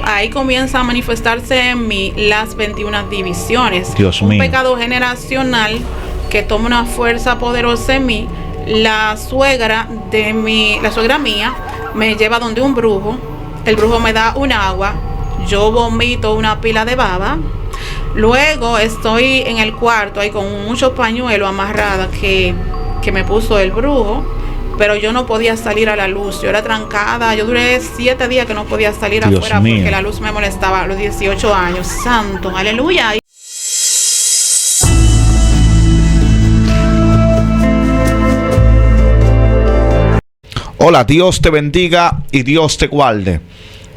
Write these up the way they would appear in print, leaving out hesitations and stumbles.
Ahí comienza a manifestarse en mí las 21 divisiones. Dios un mío. pecado generacional que toma una fuerza poderosa en mí. La suegra mía me lleva donde un brujo. El brujo me da un agua. Yo vomito una pila de baba. Luego estoy en el cuarto ahí con muchos pañuelos amarrados que me puso el brujo. Pero yo no podía salir a la luz, yo era trancada, yo duré 7 días que no podía salir Dios afuera mío. porque la luz me molestaba a los 18 años. Santo, aleluya. Hola, Dios te bendiga y Dios te guarde.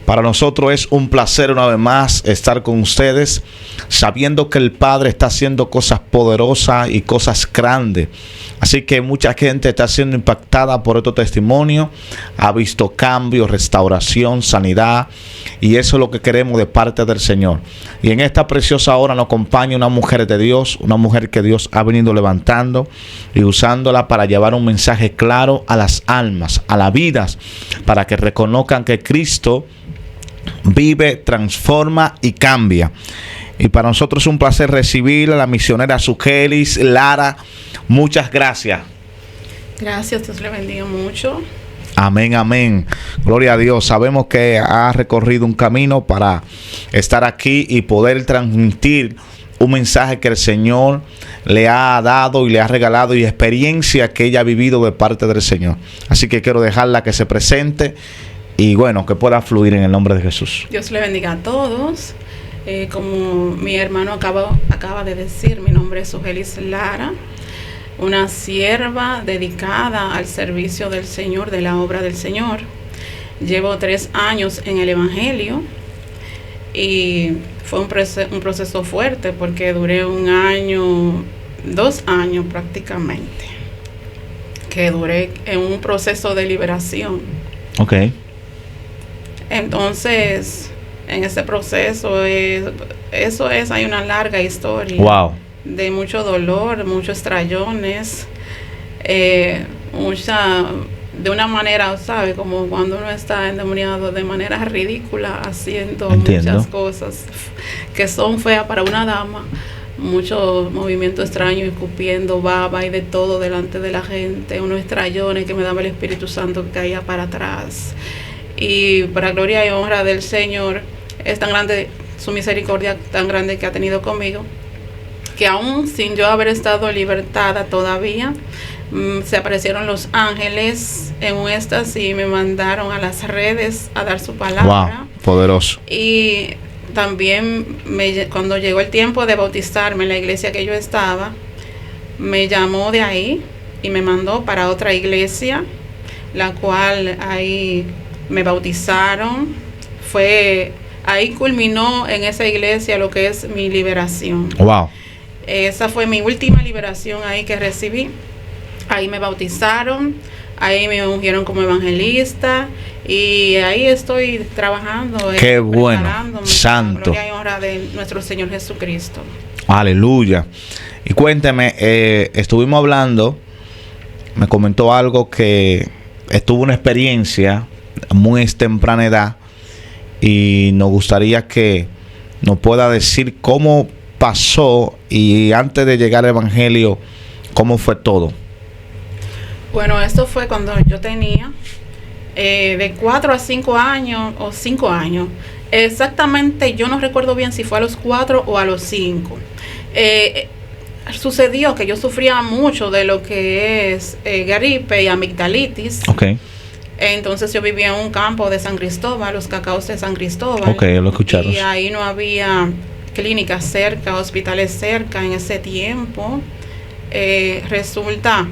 Para nosotros es un placer una vez más estar con ustedes, sabiendo que el Padre está haciendo cosas poderosas y cosas grandes. Así que mucha gente está siendo impactada por estos testimonios, ha visto cambios, restauración, sanidad, y eso es lo que queremos de parte del Señor. Y en esta preciosa hora nos acompaña una mujer de Dios, una mujer que Dios ha venido levantando y usándola para llevar un mensaje claro a las almas, a las vidas, para que reconozcan que Cristo vive, transforma y cambia. Y para nosotros es un placer recibir a la misionera Sugelis Lara. Muchas gracias. Gracias, Dios le bendiga mucho. Amén, amén. Gloria a Dios. Sabemos que ha recorrido un camino para estar aquí y poder transmitir un mensaje que el Señor le ha dado y le ha regalado, y experiencia que ella ha vivido de parte del Señor. Así que quiero dejarla que se presente y bueno, que pueda fluir en el nombre de Jesús. Dios le bendiga a todos. Como mi hermano acaba de decir, mi nombre es Sugelis Lara, una sierva dedicada al servicio del Señor, de la obra del Señor. Llevo 3 años en el Evangelio y fue un proceso fuerte porque duré 1 año, 2 años prácticamente, que duré en un proceso de liberación. Ok. Entonces, en ese proceso, hay una larga historia. Wow. De mucho dolor, muchos estrellones, de una manera, ¿sabe? Como cuando uno está endemoniado de manera ridícula, haciendo muchas cosas que son feas para una dama, muchos movimientos extraños, escupiendo baba y de todo delante de la gente, unos estrellones que me daba el Espíritu Santo que caía para atrás. Y para gloria y honra del Señor, es tan grande su misericordia, tan grande que ha tenido conmigo, que aún sin yo haber estado libertada todavía, se aparecieron los ángeles en un éxtasis y me mandaron a las redes a dar su palabra. Wow, poderoso. Y también cuando llegó el tiempo de bautizarme en la iglesia que yo estaba, me llamó de ahí y me mandó para otra iglesia, la cual ahí me bautizaron. Ahí culminó en esa iglesia lo que es mi liberación. Wow. Esa fue mi última liberación ahí que recibí. Ahí me bautizaron, ahí me ungieron como evangelista y ahí estoy trabajando. Qué bueno, santo. Gloria y honra de nuestro Señor Jesucristo. Aleluya. Y cuénteme, estuvimos hablando, me comentó algo que estuvo una experiencia muy temprana edad y nos gustaría que nos pueda decir cómo pasó y antes de llegar al Evangelio, cómo fue todo. Bueno, esto fue cuando yo tenía de 4 a 5 años o 5 años. Exactamente, yo no recuerdo bien si fue a los 4 o a los 5. Sucedió que yo sufría mucho de lo que es gripe y amigdalitis. Okay. Entonces yo vivía en un campo de San Cristóbal, los cacaos de San Cristóbal. Ok, lo escucharon. Y ahí no había clínicas cerca, hospitales cerca en ese tiempo. Resulta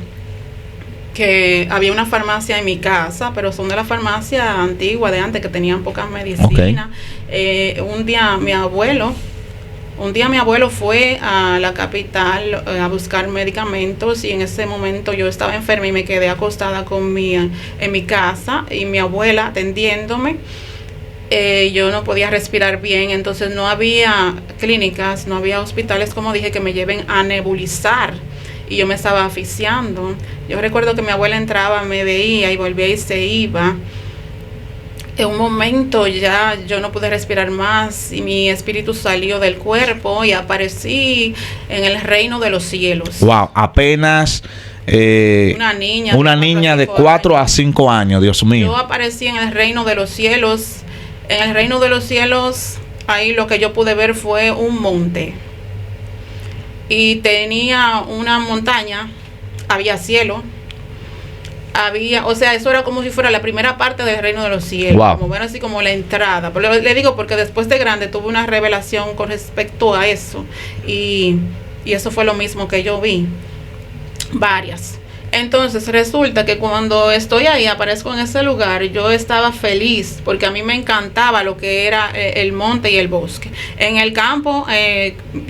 que había una farmacia en mi casa, pero son de la farmacia antigua de antes que tenían pocas medicinas. Okay. Un día mi abuelo fue a la capital a buscar medicamentos y en ese momento yo estaba enferma y me quedé acostada en mi casa y mi abuela atendiéndome. Yo no podía respirar bien, entonces no había clínicas, no había hospitales, como dije, que me lleven a nebulizar y yo me estaba asfixiando. Yo recuerdo que mi abuela entraba, me veía y volvía y se iba. En un momento ya yo no pude respirar más y mi espíritu salió del cuerpo y aparecí en el reino de los cielos. Wow, apenas una niña de 4 a 5 años, Dios mío. Yo aparecí en el reino de los cielos. En el reino de los cielos, ahí lo que yo pude ver fue un monte. Y tenía una montaña, había cielo. O sea, eso era como si fuera la primera parte del reino de los cielos, wow. Como bueno, así como la entrada. Pero le digo porque después de grande tuve una revelación con respecto a eso y eso fue lo mismo que yo vi, varias. Entonces resulta que cuando estoy ahí, aparezco en ese lugar, yo estaba feliz porque a mí me encantaba lo que era el monte y el bosque. En el campo,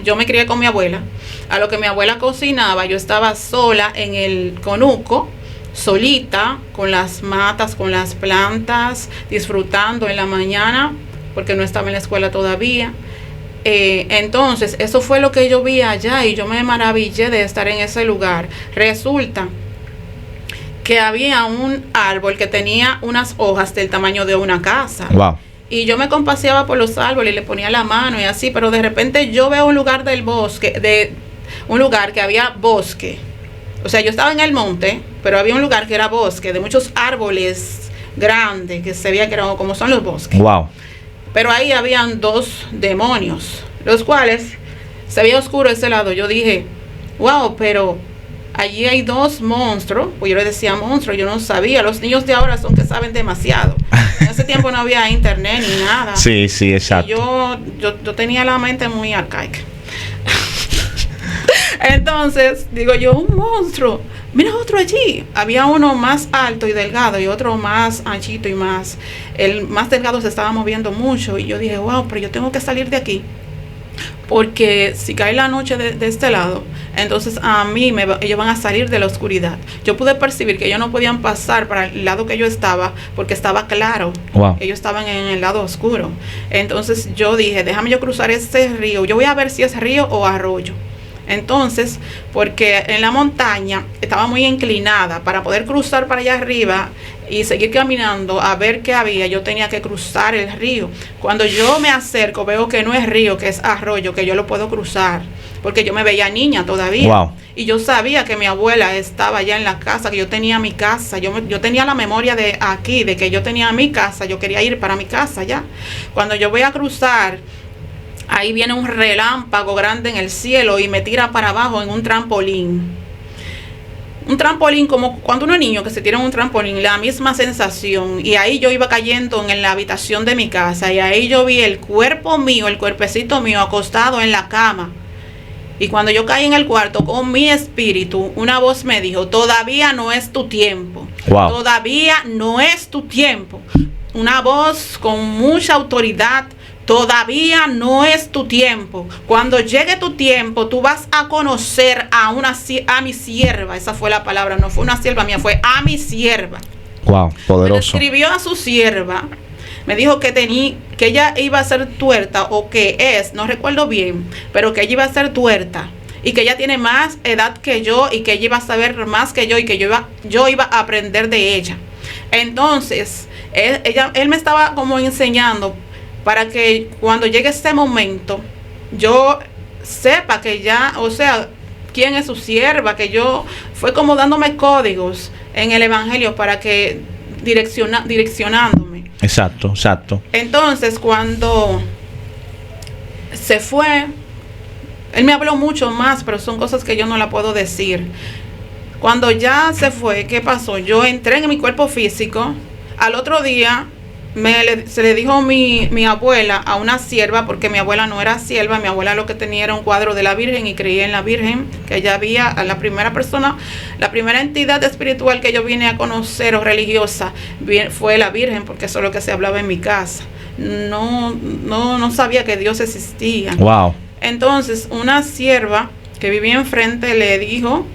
yo me crié con mi abuela. A lo que mi abuela cocinaba, yo estaba sola en el conuco, solita, con las matas, con las plantas, disfrutando en la mañana, porque no estaba en la escuela todavía. Entonces, eso fue lo que yo vi allá y yo me maravillé de estar en ese lugar. Resulta que había un árbol que tenía unas hojas del tamaño de una casa. Wow. Y yo me compaseaba por los árboles y le ponía la mano y así, pero de repente yo veo un lugar del bosque, un lugar que había bosque. O sea, yo estaba en el monte, pero había un lugar que era bosque, de muchos árboles grandes, que se veía que eran como son los bosques. Wow. Pero ahí habían 2 demonios, los cuales se veía oscuro ese lado. Yo dije, wow, pero allí hay 2 monstruos. Pues yo le decía monstruo, yo no sabía. Los niños de ahora son que saben demasiado. En ese tiempo no había internet ni nada. Sí, sí, exacto. Y yo tenía la mente muy arcaica. Entonces, digo yo, un monstruo. Mira otro allí. Había uno más alto y delgado y otro más anchito y más. El más delgado se estaba moviendo mucho. Y yo dije, wow, pero yo tengo que salir de aquí. Porque si cae la noche de este lado, entonces a mí ellos van a salir de la oscuridad. Yo pude percibir que ellos no podían pasar para el lado que yo estaba porque estaba claro. Wow. Ellos estaban en el lado oscuro. Entonces yo dije, déjame yo cruzar este río. Yo voy a ver si es río o arroyo. Entonces, porque en la montaña estaba muy inclinada, para poder cruzar para allá arriba y seguir caminando a ver qué había, yo tenía que cruzar el río. Cuando yo me acerco, veo que no es río, que es arroyo, que yo lo puedo cruzar, porque yo me veía niña todavía. Wow. Y yo sabía que mi abuela estaba allá en la casa, que yo tenía mi casa. Yo tenía la memoria de aquí, de que yo tenía mi casa, yo quería ir para mi casa ya. Cuando yo voy a cruzar, ahí viene un relámpago grande en el cielo y me tira para abajo en un trampolín. Un trampolín como cuando uno es niño que se tira en un trampolín, la misma sensación. Y ahí yo iba cayendo en la habitación de mi casa y ahí yo vi el cuerpo mío, el cuerpecito mío acostado en la cama. Y cuando yo caí en el cuarto con mi espíritu, una voz me dijo, todavía no es tu tiempo. Wow. Todavía no es tu tiempo. Una voz con mucha autoridad. Todavía no es tu tiempo. Cuando llegue tu tiempo, tú vas a conocer a mi sierva. Esa fue la palabra, no fue una sierva mía, fue a mi sierva. Wow, poderoso. Me escribió a su sierva. Me dijo que ella iba a ser tuerta, o que es, no recuerdo bien, pero que ella iba a ser tuerta. Y que ella tiene más edad que yo y que ella iba a saber más que yo y que yo iba a aprender de ella. Entonces, él me estaba como enseñando para que cuando llegue ese momento, yo sepa que ya, o sea, quién es su sierva, que yo, fue como dándome códigos en el evangelio para que direccionándome. Exacto, exacto. Entonces, cuando se fue, él me habló mucho más, pero son cosas que yo no la puedo decir. Cuando ya se fue, ¿qué pasó? Yo entré en mi cuerpo físico. Al otro día se le dijo mi abuela a una sierva, porque mi abuela no era sierva, mi abuela lo que tenía era un cuadro de la Virgen y creía en la Virgen, que ella había, a la primera persona, la primera entidad espiritual que yo vine a conocer o religiosa fue la Virgen, porque eso es lo que se hablaba en mi casa. No sabía que Dios existía. Wow. Entonces una sierva que vivía enfrente le dijo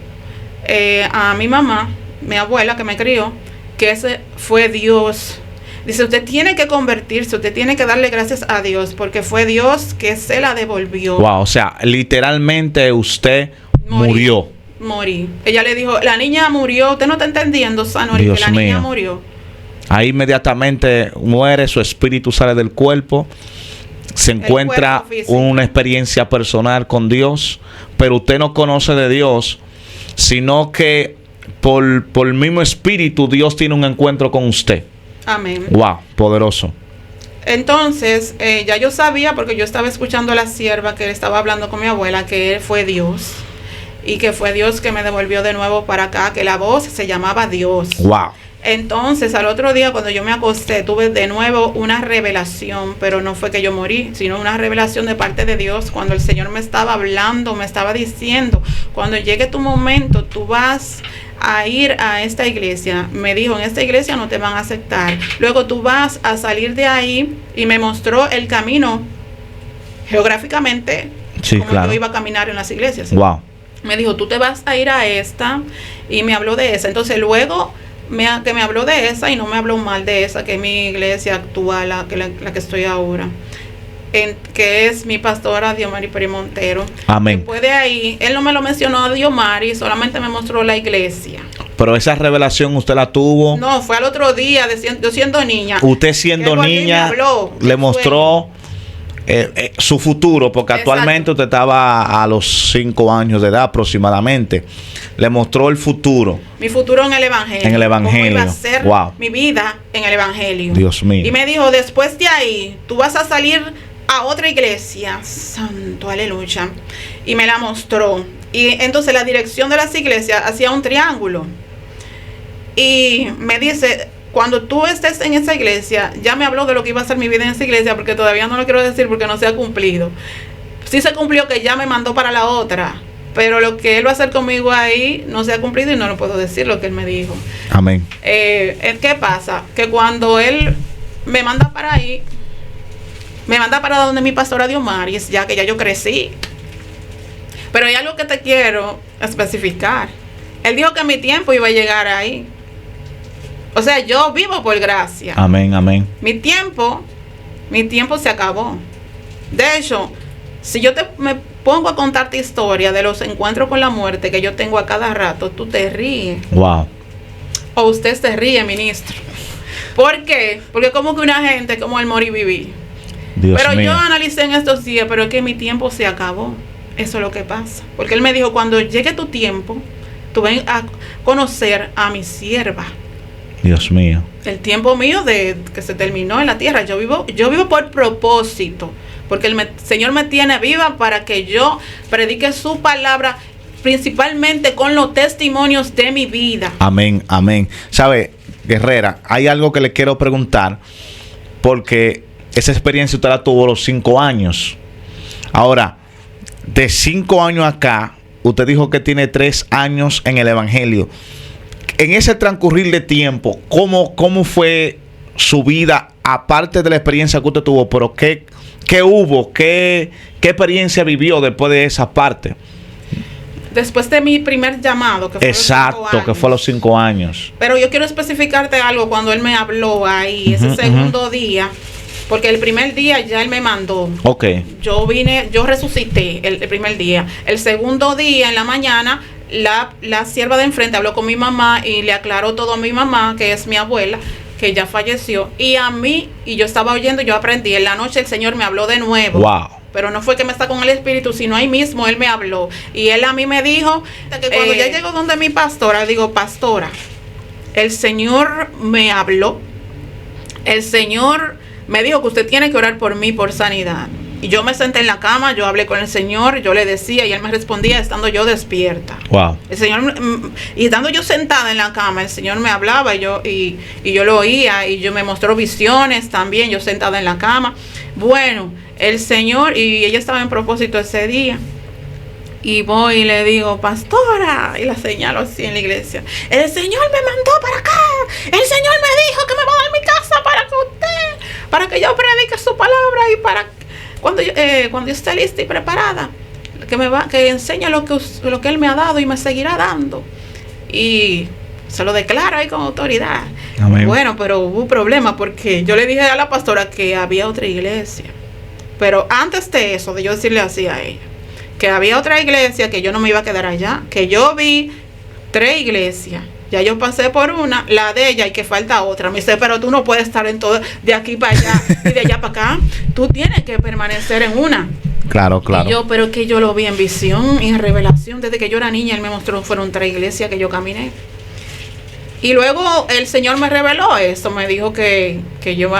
a mi mamá, mi abuela que me crió, que ese fue Dios. Dice, usted tiene que convertirse, usted tiene que darle gracias a Dios, porque fue Dios que se la devolvió. Wow, o sea, literalmente usted murió. Morí. Ella le dijo, la niña murió, usted no está entendiendo, Sanori, que la niña murió. Ahí inmediatamente muere, su espíritu sale del cuerpo, se encuentra una experiencia personal con Dios, pero usted no conoce de Dios, sino que por el mismo espíritu Dios tiene un encuentro con usted. Amén. Wow, poderoso. Entonces, ya yo sabía, porque yo estaba escuchando a la sierva que estaba hablando con mi abuela, que él fue Dios, y que fue Dios que me devolvió de nuevo para acá, que la voz se llamaba Dios. Wow. Entonces, al otro día, cuando yo me acosté, tuve de nuevo una revelación, pero no fue que yo morí, sino una revelación de parte de Dios, cuando el Señor me estaba hablando, me estaba diciendo, cuando llegue tu momento, tú vas a ir a esta iglesia. Me dijo, en esta iglesia no te van a aceptar. Luego tú vas a salir de ahí, y me mostró el camino geográficamente, sí, como claro, yo iba a caminar en las iglesias. Wow. Me dijo, tú te vas a ir a esta, y me habló de esa. Entonces luego que me habló de esa, y no me habló mal de esa, que es mi iglesia actual, la que estoy ahora, que es mi pastora Diomari Peri Montero. Amén. Después de ahí, él no me lo mencionó a Diomari, solamente me mostró la iglesia. Pero esa revelación usted la tuvo. No, fue al otro día, yo siendo niña. Usted siendo niña, le mostró su futuro, porque exacto, actualmente usted estaba a los 5 años de edad aproximadamente. Le mostró el futuro. Mi futuro en el Evangelio. En el Evangelio. Cómo iba a ser mi vida en el Evangelio. Dios mío. Y me dijo, después de ahí, tú vas a salir a otra iglesia. Santo, aleluya. Y me la mostró. Y entonces la dirección de las iglesias hacía un triángulo. Y me dice, cuando tú estés en esa iglesia, ya me habló de lo que iba a ser mi vida en esa iglesia, porque todavía no lo quiero decir porque no se ha cumplido. Sí se cumplió, que ya me mandó para la otra, pero lo que él va a hacer conmigo ahí no se ha cumplido, y no lo puedo decir lo que él me dijo. Amén. ¿Qué pasa? Que cuando él me manda para ahí, me manda para donde mi pastora Diomari, ya que ya yo crecí. Pero hay algo que te quiero especificar. Él dijo que mi tiempo iba a llegar ahí. O sea, yo vivo por gracia. Amén, amén. Mi tiempo se acabó. De hecho, si yo me pongo a contarte historia de los encuentros con la muerte que yo tengo a cada rato, tú te ríes. Wow. O usted se ríe, ministro. ¿Por qué? Porque como que una gente como el morir y vivir. Dios pero mío. yo analicé en estos días, pero es que mi tiempo se acabó. Eso es lo que pasa. Porque él me dijo, cuando llegue tu tiempo, tú ven a conocer a mi sierva. Dios mío. El tiempo mío de que se terminó en la tierra. Yo vivo por propósito, porque el Señor me tiene viva para que yo predique su palabra, principalmente con los testimonios de mi vida. Amén, amén. ¿Sabe, guerrera? Hay algo que le quiero preguntar, porque esa experiencia usted la tuvo a los 5 años. Ahora, de 5 años acá, usted dijo que tiene 3 años en el Evangelio. En ese transcurrir de tiempo, ¿cómo fue su vida, aparte de la experiencia que usted tuvo? Pero ¿qué hubo? ¿Qué experiencia vivió después de esa parte? Después de mi primer llamado, que fue exacto, a los 5 años. Que fue a los 5 años. Pero yo quiero especificarte algo cuando él me habló ahí, ese segundo día, porque el primer día ya él me mandó. Ok. Yo resucité el primer día. El segundo día, en la mañana, la sierva de enfrente habló con mi mamá y le aclaró todo a mi mamá, que es mi abuela, que ya falleció. Y a mí, y yo estaba oyendo, yo aprendí. En la noche el Señor me habló de nuevo. Wow. Pero no fue que me está con el espíritu, sino ahí mismo él me habló. Y él a mí me dijo que cuando ya llegó donde mi pastora, digo, pastora, el Señor me habló. El Señor me dijo que usted tiene que orar por mí por sanidad. Y yo me senté en la cama, yo hablé con el Señor, yo le decía y él me respondía estando yo despierta. Wow. El Señor, y estando yo sentada en la cama, el Señor me hablaba y yo lo oía, y yo me mostró visiones también, yo sentada en la cama. Bueno, el Señor, y ella estaba en propósito ese día. Y voy y le digo, pastora, y la señalo así en la iglesia. El Señor me mandó para acá. El Señor me dijo que me va a dar mi casa para que yo predique su palabra, y para cuando yo esté lista y preparada, que enseñe lo que él me ha dado y me seguirá dando. Y se lo declaro ahí con autoridad. Amén. Bueno, pero hubo un problema, porque yo le dije a la pastora que había otra iglesia. Pero antes de eso, de yo decirle así a ella, que había otra iglesia, que yo no me iba a quedar allá, que yo vi 3 iglesias Ya yo pasé por una, la de ella, y que falta otra. Me dice, pero tú no puedes estar en todo, de aquí para allá y de allá para acá. Tú tienes que permanecer en una. Claro, claro. Y yo, pero que yo lo vi en visión y en revelación. Desde que yo era niña, él me mostró, fueron 3 iglesias que yo caminé. Y luego el Señor me reveló eso. Me dijo que yo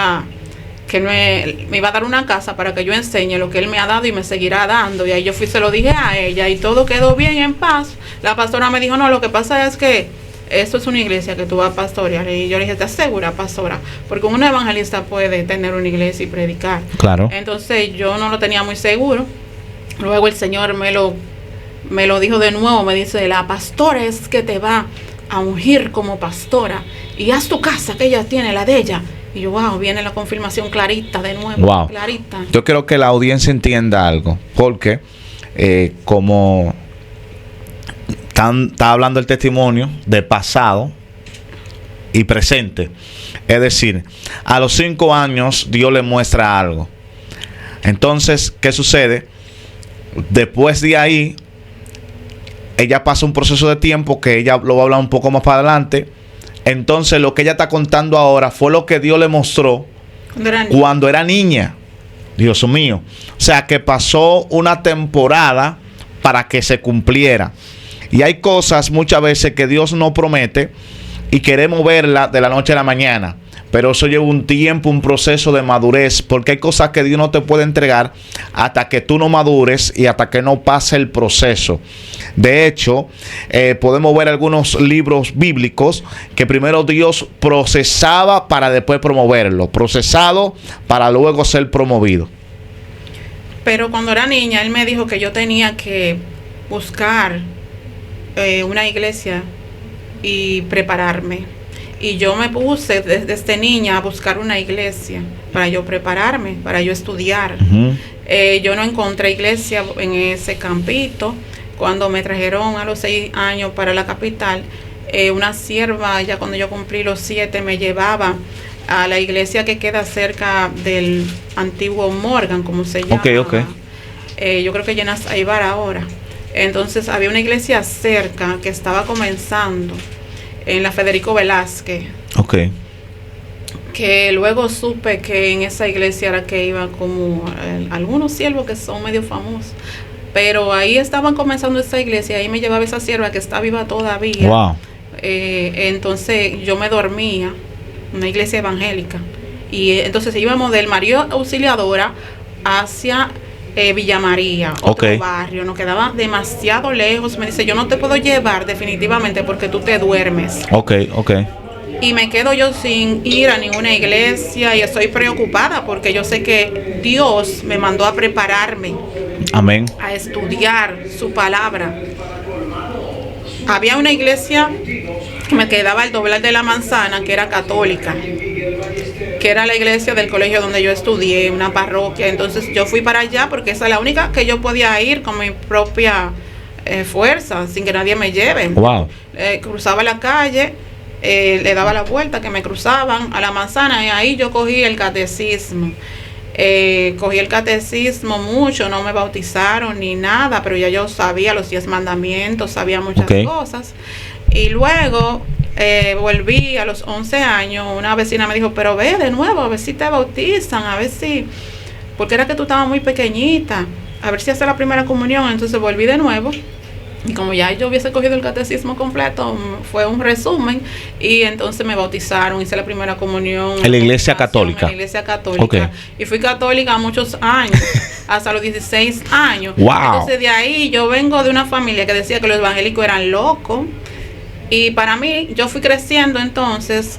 me iba a dar una casa para que yo enseñe lo que Él me ha dado y me seguirá dando. Y ahí yo fui, se lo dije a ella y todo quedó bien, en paz. La pastora me dijo, no, lo que pasa es que esto es una iglesia que tú vas a pastorear. Y yo le dije, ¿estás segura, pastora? Porque un evangelista puede tener una iglesia y predicar. Claro. Entonces yo no lo tenía muy seguro. Luego el Señor me lo dijo de nuevo. Me dice, la pastora es que te va a ungir como pastora. Y haz tu casa, que ella tiene, la de ella. Y yo, wow, viene la confirmación clarita de nuevo. Wow. Clarita. Yo quiero que la audiencia entienda algo. Porque como está hablando el testimonio de pasado y presente. Es decir, a los 5 años Dios le muestra algo. Entonces, ¿qué sucede? Después de ahí, ella pasa un proceso de tiempo que ella lo va a hablar un poco más para adelante. Entonces, lo que ella está contando ahora fue lo que Dios le mostró cuando era niña. Dios mío. O sea, que pasó una temporada para que se cumpliera. Y hay cosas muchas veces que Dios no promete y queremos verla de la noche a la mañana. Pero eso lleva un tiempo, un proceso de madurez, porque hay cosas que Dios no te puede entregar hasta que tú no madures y hasta que no pase el proceso. De hecho, podemos ver algunos libros bíblicos que primero Dios procesaba para después promoverlo, procesado para luego ser promovido. Pero cuando era niña, Él me dijo que yo tenía que buscar una iglesia y prepararme. Y yo me puse desde niña a buscar una iglesia para yo prepararme, para yo estudiar. Yo no encontré iglesia en ese campito. Cuando me trajeron a los 6 años para la capital, una sierva, ya cuando yo cumplí los 7, me llevaba a la iglesia que queda cerca del antiguo Morgan, como se llama. Okay. Yo creo que llenas Aibar ahora. Entonces había una iglesia cerca que estaba comenzando en la Federico Velázquez. Okay. Que luego supe que en esa iglesia era que iban como algunos siervos que son medio famosos. Pero ahí estaban comenzando esa iglesia, ahí me llevaba esa sierva que está viva todavía. Wow. Entonces yo me dormía, una iglesia evangélica. Y entonces íbamos del María Auxiliadora hacia Villa María, otro barrio. Nos quedaba demasiado lejos. Me dice, yo no te puedo llevar definitivamente porque tú te duermes. Okay. Y me quedo yo sin ir a ninguna iglesia y estoy preocupada porque yo sé que Dios me mandó a prepararme. Amén. A estudiar su palabra. Había una iglesia que me quedaba al doblar de la manzana, que era católica, que era la iglesia del colegio donde yo estudié, una parroquia. Entonces yo fui para allá porque esa es la única que yo podía ir con mi propia fuerza, sin que nadie me lleve. Wow. Cruzaba la calle, le daba la vuelta, que me cruzaban a la manzana, y ahí yo cogí el catecismo. Cogí el catecismo mucho, no me bautizaron ni nada, pero ya yo sabía los 10 mandamientos, sabía muchas cosas. Y luego volví a los 11 años, una vecina me dijo, pero ve de nuevo, a ver si te bautizan, a ver si, porque era que tú estabas muy pequeñita, a ver si hace la primera comunión. Entonces volví de nuevo. Y como ya yo hubiese cogido el catecismo completo, fue un resumen, y entonces me bautizaron, hice la primera comunión. En la iglesia católica. En la iglesia católica. Okay. Y fui católica muchos años, hasta los 16 años. Wow. Entonces de ahí yo vengo de una familia que decía que los evangélicos eran locos. Y para mí, yo fui creciendo entonces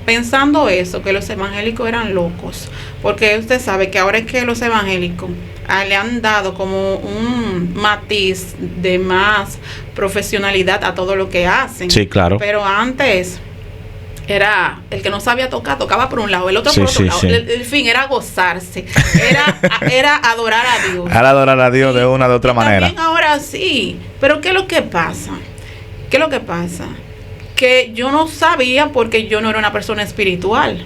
pensando eso, que los evangélicos eran locos. Porque usted sabe que ahora es que los evangélicos le han dado como un matiz de más profesionalidad a todo lo que hacen. Sí, claro. Pero antes era el que no sabía tocar, tocaba por un lado, el otro por otro lado. Sí. El fin era gozarse, era adorar a Dios. Era adorar a Dios de una de otra manera. También ahora sí, pero ¿qué es lo que pasa? ¿Qué es lo que pasa? Que yo no sabía, porque yo no era una persona espiritual.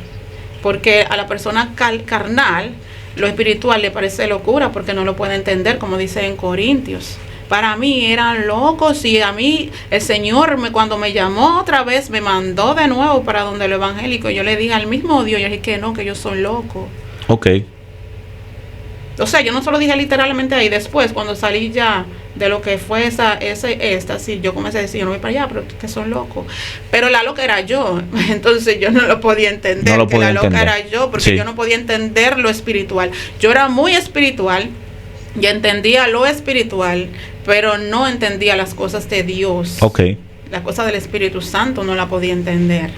Porque a la persona carnal, lo espiritual le parece locura porque no lo puede entender, como dice en Corintios. para mí eran locos, y a mí el Señor cuando me llamó otra vez me mandó de nuevo para donde el evangélico. Yo le dije al mismo Dios, yo dije que no, que yo soy loco. Ok. O sea, yo no solo dije literalmente ahí, después cuando salí ya de lo que fue ese éxtasis, yo comencé a decir, yo no voy para allá, pero que son locos. Pero la loca era yo, entonces yo no lo podía entender, que la loca era yo, porque yo no podía entender lo espiritual. Yo era muy espiritual, y entendía lo espiritual, pero no entendía las cosas de Dios. Ok. Las cosas del Espíritu Santo no la podía entender.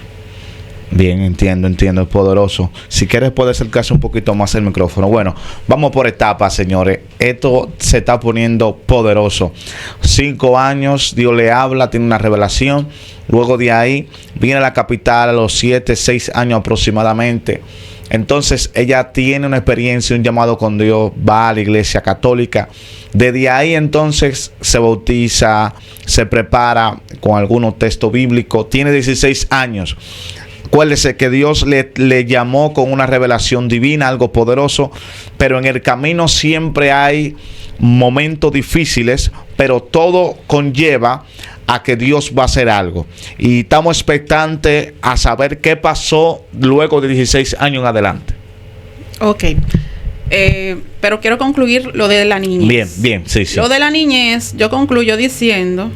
Bien, entiendo, es poderoso. Si quieres puedes acercarse un poquito más el micrófono. Bueno, vamos por etapas, señores. Esto se está poniendo poderoso. 5 años, Dios le habla, tiene una revelación. Luego de ahí viene a la capital a los 7, 6 años aproximadamente. Entonces ella tiene una experiencia, un llamado con Dios, va a la iglesia católica. Desde ahí entonces se bautiza, se prepara con algunos textos bíblicos. Tiene 16 años. Acuérdese que Dios le llamó con una revelación divina, algo poderoso, pero en el camino siempre hay momentos difíciles, pero todo conlleva a que Dios va a hacer algo. Y estamos expectantes a saber qué pasó luego de 16 años en adelante. Ok. Pero quiero concluir lo de la niñez. Bien, sí. Lo de la niñez, yo concluyo diciendo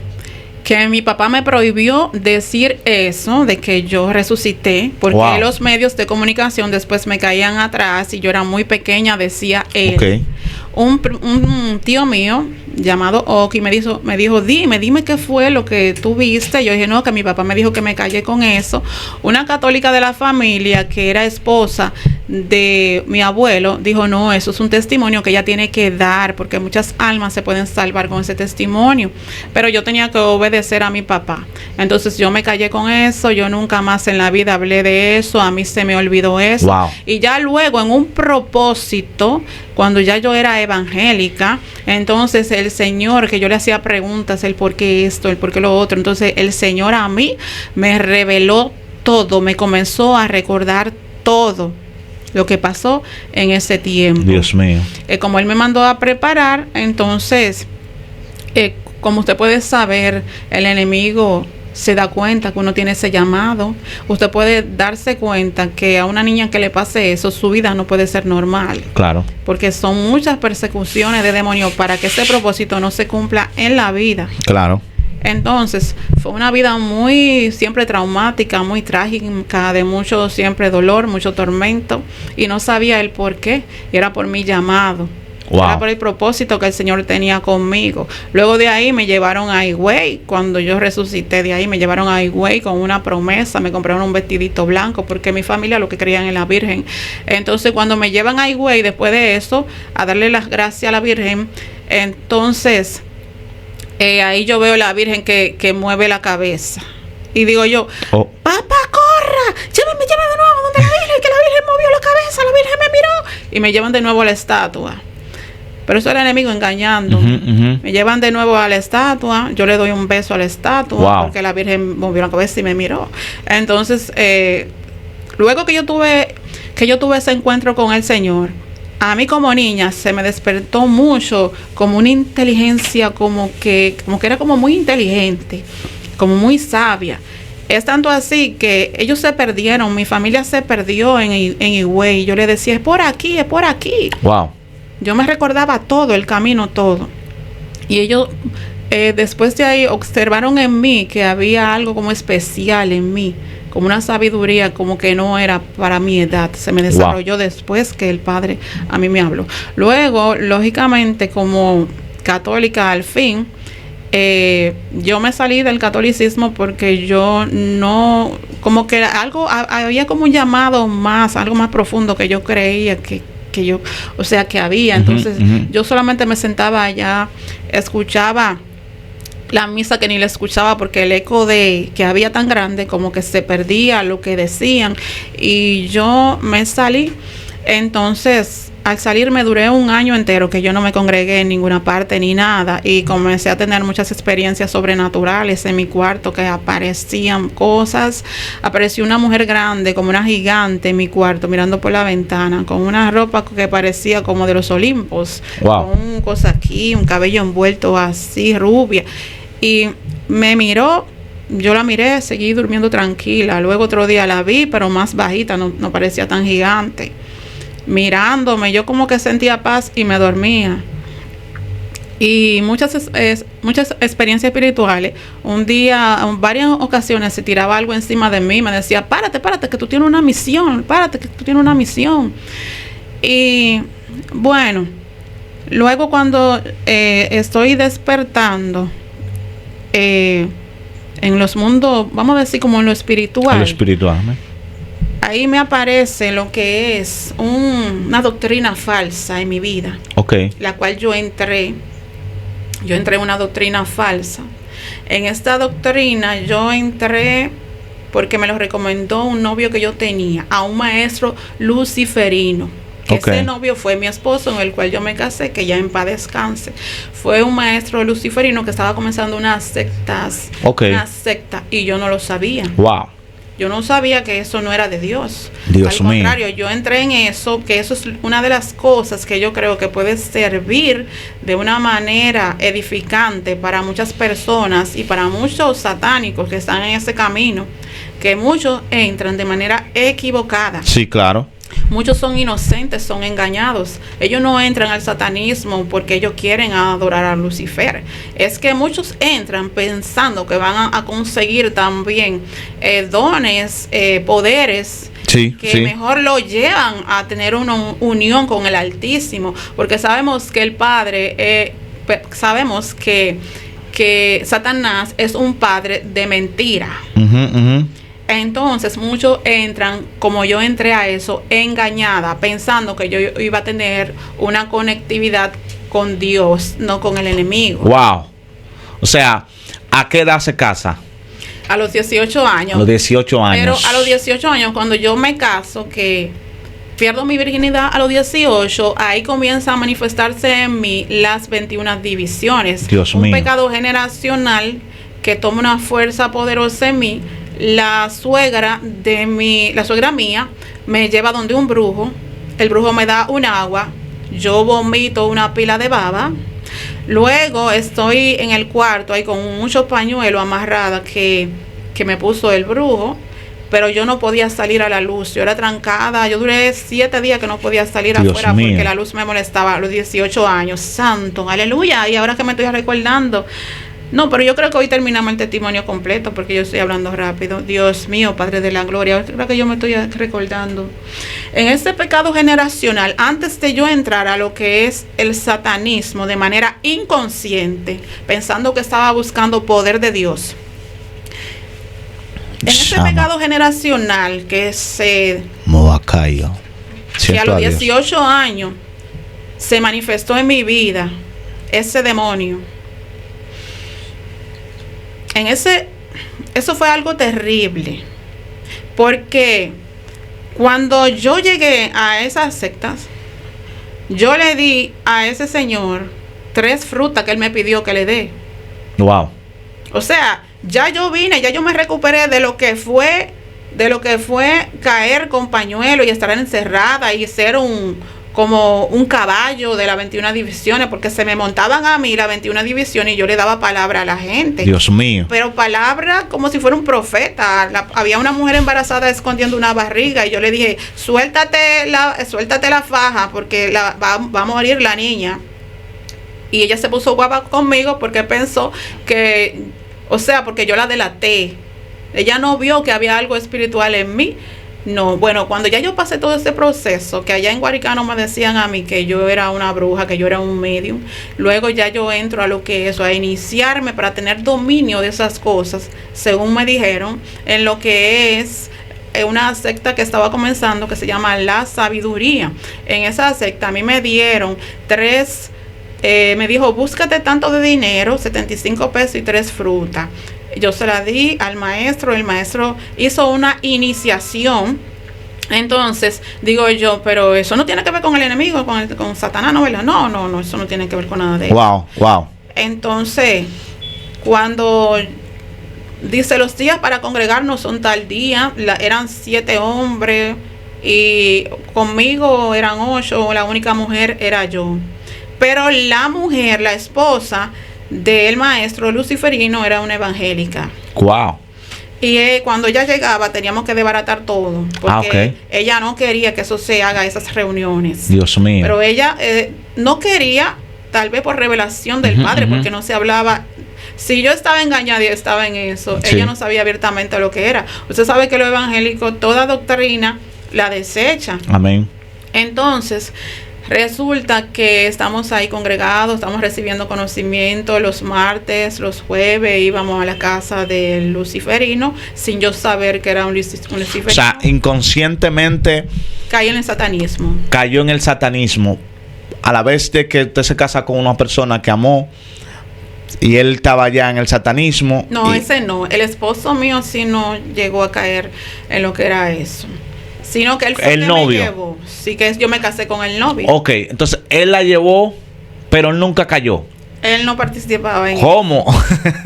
que mi papá me prohibió decir eso, de que yo resucité, porque los medios de comunicación después me caían atrás y yo era muy pequeña, decía él. Okay. Un tío mío llamado Oki me dijo, dime qué fue lo que tú viste. Yo dije, no, que mi papá me dijo que me callé con eso. Una católica de la familia, que era esposa de mi abuelo, dijo, no, eso es un testimonio que ella tiene que dar, porque muchas almas se pueden salvar con ese testimonio. Pero yo tenía que obedecer a mi papá. Entonces yo me callé con eso, yo nunca más en la vida hablé de eso, a mí se me olvidó eso. Wow. Y ya luego, en un propósito, cuando ya yo era evangélica, entonces el Señor, que yo le hacía preguntas, el por qué esto, el por qué lo otro, entonces el Señor a mí me reveló todo, me comenzó a recordar todo lo que pasó en ese tiempo. Dios mío. Como Él me mandó a preparar, entonces, como usted puede saber, el enemigo se da cuenta que uno tiene ese llamado. Usted puede darse cuenta que a una niña que le pase eso, su vida no puede ser normal. Claro. Porque son muchas persecuciones de demonios para que ese propósito no se cumpla en la vida. Claro. Entonces, fue una vida muy siempre traumática, muy trágica, de mucho siempre dolor, mucho tormento, y no sabía el por qué, y era por mi llamado. Wow. Era por el propósito que el Señor tenía conmigo. Luego de ahí me llevaron a Higüey. Cuando yo resucité de ahí, me llevaron a Higüey con una promesa. Me compraron un vestidito blanco porque mi familia lo que creían en la Virgen. Entonces, cuando me llevan a Higüey, después de eso, a darle las gracias a la Virgen, entonces ahí yo veo la Virgen que mueve la cabeza. Y digo yo, papá, corra, llévame de nuevo donde la Virgen, que la Virgen movió la cabeza, la Virgen me miró. Y me llevan de nuevo a la estatua. Pero eso era el enemigo engañando. Me llevan de nuevo a la estatua. Yo le doy un beso a la estatua porque la Virgen movió la cabeza y me miró. Entonces, luego que yo tuve ese encuentro con el Señor, a mí como niña se me despertó mucho como una inteligencia, como que era como muy inteligente, como muy sabia. Es tanto así que ellos se perdieron, mi familia se perdió en Higüey. Yo le decía, es por aquí, es por aquí. Wow. Yo me recordaba todo, el camino, todo. Y ellos, después de ahí, observaron en mí que había algo como especial en mí, como una sabiduría, como que no era para mi edad. Se me desarrolló después que el Padre a mí me habló. Luego, lógicamente, como católica al fin, yo me salí del catolicismo porque yo no, como que había como un llamado más, algo más profundo que yo creía que yo, o sea, que había. Entonces, yo solamente me sentaba allá, escuchaba la misa, que ni la escuchaba porque el eco que había tan grande, como que se perdía lo que decían, y yo me salí. Entonces, al salir me duré un año entero que yo no me congregué en ninguna parte ni nada, y comencé a tener muchas experiencias sobrenaturales en mi cuarto, que aparecían cosas. Apareció una mujer grande, como una gigante en mi cuarto, mirando por la ventana, con una ropa que parecía como de los Olimpos, wow, con un cosa aquí, un cabello envuelto así, rubia, y me miró. Yo la miré, seguí durmiendo tranquila. Luego otro día la vi, pero más bajita, no parecía tan gigante. Mirándome, yo como que sentía paz y me dormía. Y muchas experiencias espirituales. Un día, en varias ocasiones, se tiraba algo encima de mí, me decía, párate, que tú tienes una misión, párate, que tú tienes una misión. Y bueno, luego cuando estoy despertando, en los mundos, vamos a decir como en lo espiritual. En lo espiritual, ¿eh? Ahí me aparece lo que es una doctrina falsa en mi vida. Ok. La cual yo entré en una doctrina falsa. En esta doctrina yo entré porque me lo recomendó un novio que yo tenía, a un maestro luciferino. Okay. Ese novio fue mi esposo, en el cual yo me casé, que ya en paz descanse. Fue un maestro luciferino que estaba comenzando unas sectas. Okay. Una secta, y yo no lo sabía. Wow. Yo no sabía que eso no era de Dios. Dios mío. Al contrario, yo entré en eso, que eso es una de las cosas que yo creo que puede servir de una manera edificante para muchas personas y para muchos satánicos que están en ese camino, que muchos entran de manera equivocada. Sí, claro. Muchos son inocentes, son engañados. Ellos no entran al satanismo porque ellos quieren adorar a Lucifer. Es que muchos entran pensando que van a conseguir también dones, poderes, sí, que sí, mejor lo llevan a tener una unión con el Altísimo. Porque sabemos que el Padre, sabemos que Satanás es un padre de mentira. Entonces muchos entran, como yo entré a eso, engañada, pensando que yo iba a tener una conectividad con Dios, no con el enemigo. Wow. O sea, ¿a qué edad se casa? A los 18 años. A los 18 años. Pero a los 18 años, cuando yo me caso, que pierdo mi virginidad a los 18, ahí comienza a manifestarse en mí las 21 divisiones. Dios mío. Un pecado generacional que toma una fuerza poderosa en mí. La suegra mía me lleva donde un brujo. El brujo me da un agua, yo vomito una pila de baba. Luego estoy en el cuarto ahí con muchos pañuelos amarrados que me puso el brujo, pero yo no podía salir a la luz. Yo era trancada. Yo duré 7 días que no podía salir afuera porque la luz me molestaba a los 18 años. Santo, aleluya. Y ahora que me estoy recordando. No, pero yo creo que hoy terminamos el testimonio completo porque yo estoy hablando rápido. Dios mío, Padre de la Gloria, creo que yo me estoy recordando. En este pecado generacional, antes de yo entrar a lo que es el satanismo de manera inconsciente, pensando que estaba buscando poder de Dios. En ese pecado generacional que que a los 18 años se manifestó en mi vida ese demonio. Eso fue algo terrible, porque cuando yo llegué a esas sectas, yo le di a ese señor 3 frutas que él me pidió que le dé. Wow. O sea, ya yo me recuperé de lo que fue caer con pañuelo y estar encerrada y ser como un caballo de las 21 divisiones, porque se me montaban a mí las 21 divisiones y yo le daba palabra a la gente. Dios mío. Pero palabra como si fuera un profeta. Había una mujer embarazada escondiendo una barriga y yo le dije, suéltate la faja porque va a morir la niña. Y ella se puso guapa conmigo porque pensó porque yo la delaté. Ella no vio que había algo espiritual en mí. No, bueno, cuando ya yo pasé todo ese proceso, que allá en Guaricano me decían a mí que yo era una bruja, que yo era un medium, luego ya yo entro a lo que es, a iniciarme para tener dominio de esas cosas, según me dijeron, en lo que es una secta que estaba comenzando, que se llama La Sabiduría. En esa secta a mí me dieron 3, me dijo, búscate tanto de dinero, 75 pesos y 3 frutas. Yo se la di al maestro, el maestro hizo una iniciación Entonces, digo yo, pero eso no tiene que ver con el enemigo, con Satanás, ¿no? ¿Verdad? No, eso no tiene que ver con nada de eso. Wow. Entonces, cuando dice los días para congregarnos son tal día, eran 7 hombres y conmigo eran 8, la única mujer era yo. Pero la mujer, la esposa del maestro luciferino, era una evangélica. Wow. Y cuando ella llegaba teníamos que desbaratar todo, porque ella no quería que eso se haga, esas reuniones. Dios mío. Pero ella no quería, tal vez por revelación del Padre, porque no se hablaba. Si yo estaba engañada y estaba en eso, sí, ella no sabía abiertamente lo que era. Usted sabe que lo evangélico, toda doctrina la desecha. Amén. Entonces, resulta que estamos ahí congregados, estamos recibiendo conocimiento los martes, los jueves, íbamos a la casa del luciferino sin yo saber que era un luciferino. O sea, inconscientemente cayó en el satanismo. Cayó en el satanismo. A la vez de que usted se casa con una persona que amó y él estaba ya en el satanismo. No, ese no. El esposo mío sí no llegó a caer en lo que era eso. Sino que él fue el novio. Me llevó. Sí, que yo me casé con el novio. Ok, entonces él la llevó, pero él nunca cayó. Él no participaba en ¿Cómo?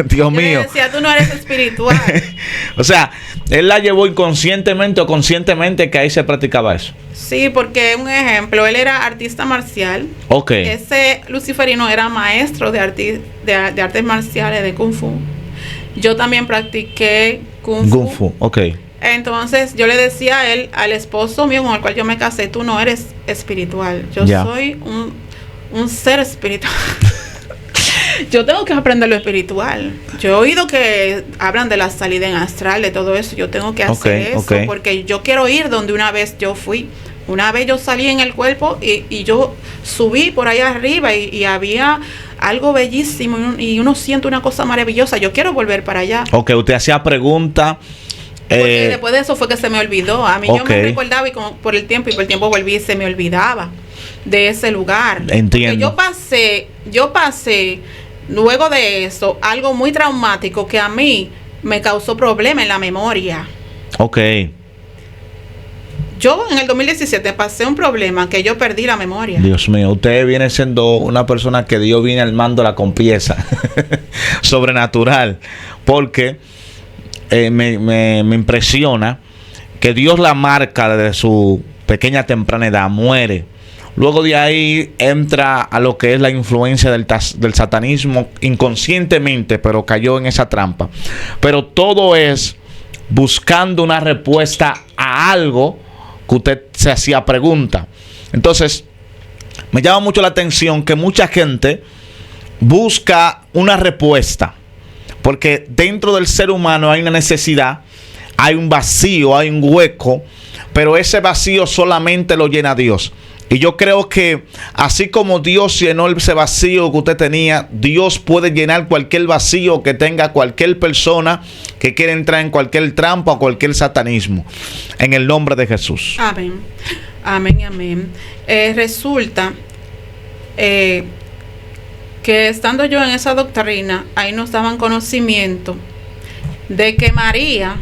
Dios mío. Yo le decía, tú no eres espiritual. O sea, él la llevó inconscientemente o conscientemente que ahí se practicaba eso. Sí, porque un ejemplo, él era artista marcial. Ok. Ese luciferino era maestro de artes marciales, de Kung Fu. Yo también practiqué Kung Fu. Ok. Entonces yo le decía a él, al esposo mío con el cual yo me casé, tú no eres espiritual. Yo soy un ser espiritual. Yo tengo que aprender lo espiritual. Yo he oído que hablan de la salida en astral, de todo eso. Yo tengo que hacer eso porque yo quiero ir donde una vez yo fui. Una vez yo salí en el cuerpo y yo subí por allá arriba y había algo bellísimo y uno siente una cosa maravillosa. Yo quiero volver para allá. Ok, usted hacía preguntas. Porque después de eso fue que se me olvidó. A mí yo me recordaba y por el tiempo volví y se me olvidaba de ese lugar. Entiendo. Porque yo pasé luego de eso algo muy traumático que a mí me causó problema en la memoria. Ok. Yo en el 2017 pasé un problema que yo perdí la memoria. Dios mío, usted viene siendo una persona que Dios viene armándola con pieza sobrenatural, porque me impresiona que Dios la marca desde su pequeña temprana edad, muere. Luego de ahí entra a lo que es la influencia del satanismo inconscientemente, pero cayó en esa trampa. Pero todo es buscando una respuesta a algo que usted se hacía pregunta. Entonces, me llama mucho la atención que mucha gente busca una respuesta, porque dentro del ser humano hay una necesidad, hay un vacío, hay un hueco, pero ese vacío solamente lo llena Dios. Y yo creo que así como Dios llenó ese vacío que usted tenía, Dios puede llenar cualquier vacío que tenga cualquier persona que quiera entrar en cualquier trampa o cualquier satanismo. En el nombre de Jesús. Amén. Amén, amén. Resulta que estando yo en esa doctrina, ahí nos daban conocimiento de que María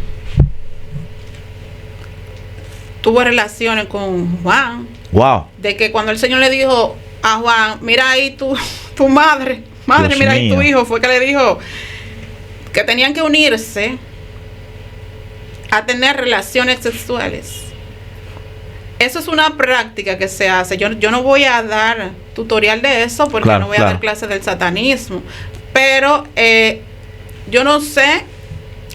tuvo relaciones con Juan. Wow. De que cuando el Señor le dijo a Juan, mira ahí tu madre, Dios mira mío. ahí tu hijo, fue que le dijo que tenían que unirse a tener relaciones sexuales. Eso es una práctica que se hace. Yo no voy a dar tutorial de eso porque no voy a dar clases del satanismo, pero yo no sé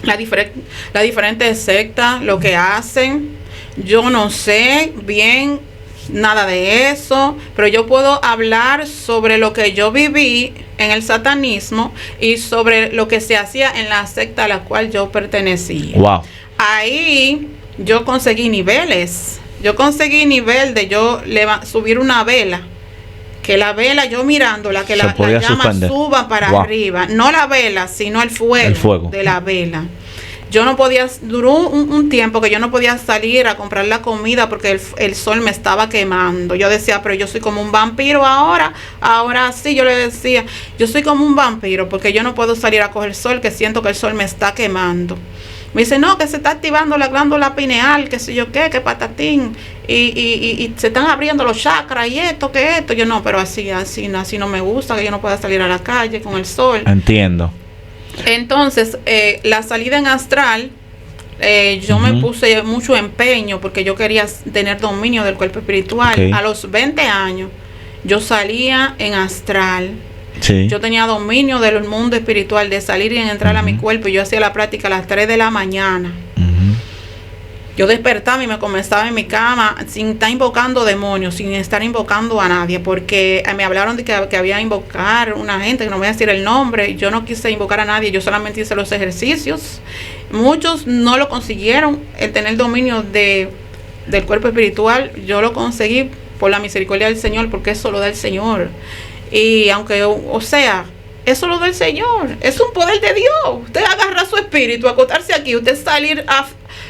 la diferente secta, lo que hacen. Yo no sé bien nada de eso, pero yo puedo hablar sobre lo que yo viví en el satanismo y sobre lo que se hacía en la secta a la cual yo pertenecía. Wow. Ahí yo conseguí niveles. Yo conseguí nivel de yo subir una vela, que la vela yo mirándola, que la llama suba para arriba, no la vela, sino el fuego de la vela. Yo no podía, duró un tiempo que yo no podía salir a comprar la comida porque el sol me estaba quemando. Yo decía, pero yo soy como un vampiro ahora sí, yo le decía, yo soy como un vampiro porque yo no puedo salir a coger sol, que siento que el sol me está quemando. Me dice, no, que se está activando la glándula pineal, que sé yo qué, que patatín, y se están abriendo los chakras y esto, que esto. Yo no, pero así no me gusta, que yo no pueda salir a la calle con el sol. Entiendo. Entonces, la salida en astral, yo me puse mucho empeño porque yo quería tener dominio del cuerpo espiritual. Okay. A los 20 años, yo salía en astral. Sí. Yo tenía dominio del mundo espiritual, de salir y entrar a mi cuerpo. Y yo hacía la práctica a las 3 de la mañana. Yo despertaba y me comenzaba en mi cama sin estar invocando demonios, sin estar invocando a nadie, porque me hablaron de que había invocar una gente, que no voy a decir el nombre. Yo no quise invocar a nadie, yo solamente hice los ejercicios. Muchos no lo consiguieron, el tener dominio del cuerpo espiritual. Yo lo conseguí por la misericordia del Señor, porque eso lo da el Señor. Y aunque, o sea, eso lo da el Señor, es un poder de Dios. Usted agarra su espíritu, acostarse aquí, usted salir a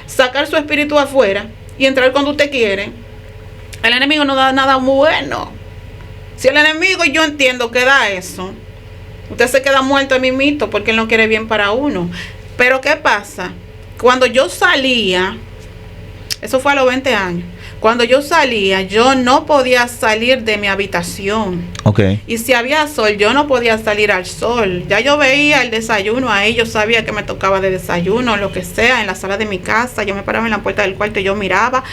sacar su espíritu afuera y entrar cuando usted quiere. El enemigo no da nada bueno. Si el enemigo, yo entiendo que da eso, usted se queda muerto en mimito, porque él no quiere bien para uno. Pero ¿qué pasa? Cuando yo salía, eso fue a los 20 años, cuando yo salía, yo no podía salir de mi habitación. Okay. Y si había sol, yo no podía salir al sol. Ya yo veía el desayuno ahí, yo sabía que me tocaba de desayuno, lo que sea, en la sala de mi casa. Yo me paraba en la puerta del cuarto y yo miraba,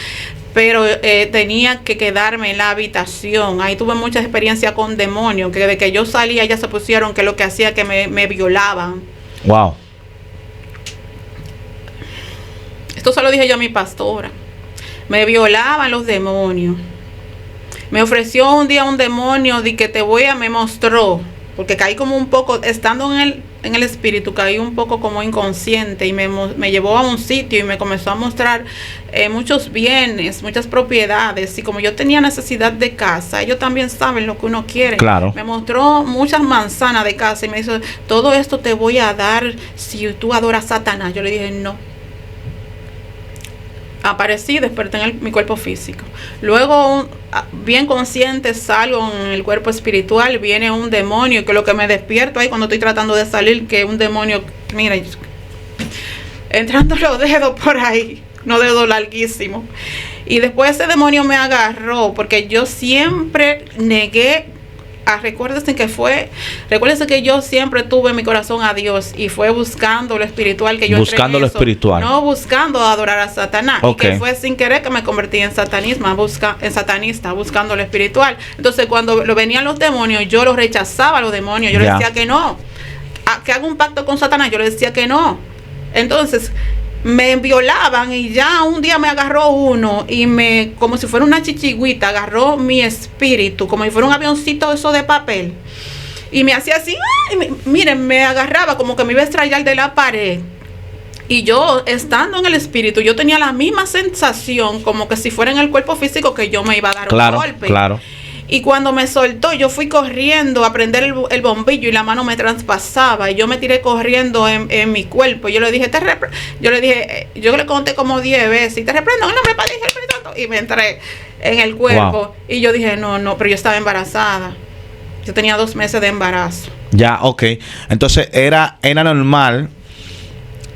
pero tenía que quedarme en la habitación. Ahí tuve mucha experiencia con demonios, que desde que yo salía ya se pusieron que lo que hacía que me violaban. Wow. Esto se lo dije yo a mi pastora. Me violaban los demonios. Me ofreció un día un demonio de que me mostró, porque caí como un poco, estando en el espíritu, caí un poco como inconsciente y me llevó a un sitio y me comenzó a mostrar muchos bienes, muchas propiedades. Y como yo tenía necesidad de casa, ellos también saben lo que uno quiere. Claro. Me mostró muchas manzanas de casa y me dijo, todo esto te voy a dar si tú adoras a Satanás. Yo le dije, no. Aparecí, desperté en mi cuerpo físico. Luego, bien consciente, salgo en el cuerpo espiritual. Viene un demonio, que lo que me despierto ahí cuando estoy tratando de salir, que un demonio, mira, entrando los dedos por ahí, no dedos larguísimos. Y después ese demonio me agarró, porque yo siempre negué. Recuérdense que yo siempre tuve en mi corazón a Dios, y fue buscando lo espiritual que yo buscando lo espiritual, no buscando adorar a Satanás. Okay. Y que fue sin querer que me convertí en satanista, buscando lo espiritual. Entonces cuando venían los demonios, yo los rechazaba a los demonios, yo les decía que no, que hago un pacto con Satanás, yo les decía que no. Entonces me violaban, y ya un día me agarró uno y como si fuera una chichigüita, agarró mi espíritu, como si fuera un avioncito eso de papel, y me hacía así, miren, me agarraba como que me iba a estrellar de la pared. Y yo, estando en el espíritu, yo tenía la misma sensación como que si fuera en el cuerpo físico, que yo me iba a dar un golpe. Claro. Y cuando me soltó, yo fui corriendo a prender el bombillo y la mano me traspasaba y yo me tiré corriendo en mi cuerpo. Yo le dije, yo le conté como 10 veces, y te reprendo en el nombre del Padre, Hijo y Espíritu Santo. Y me entré en el cuerpo. Wow. Y yo dije, no, pero yo estaba embarazada. Yo tenía 2 meses de embarazo. Ya, ok. Entonces era normal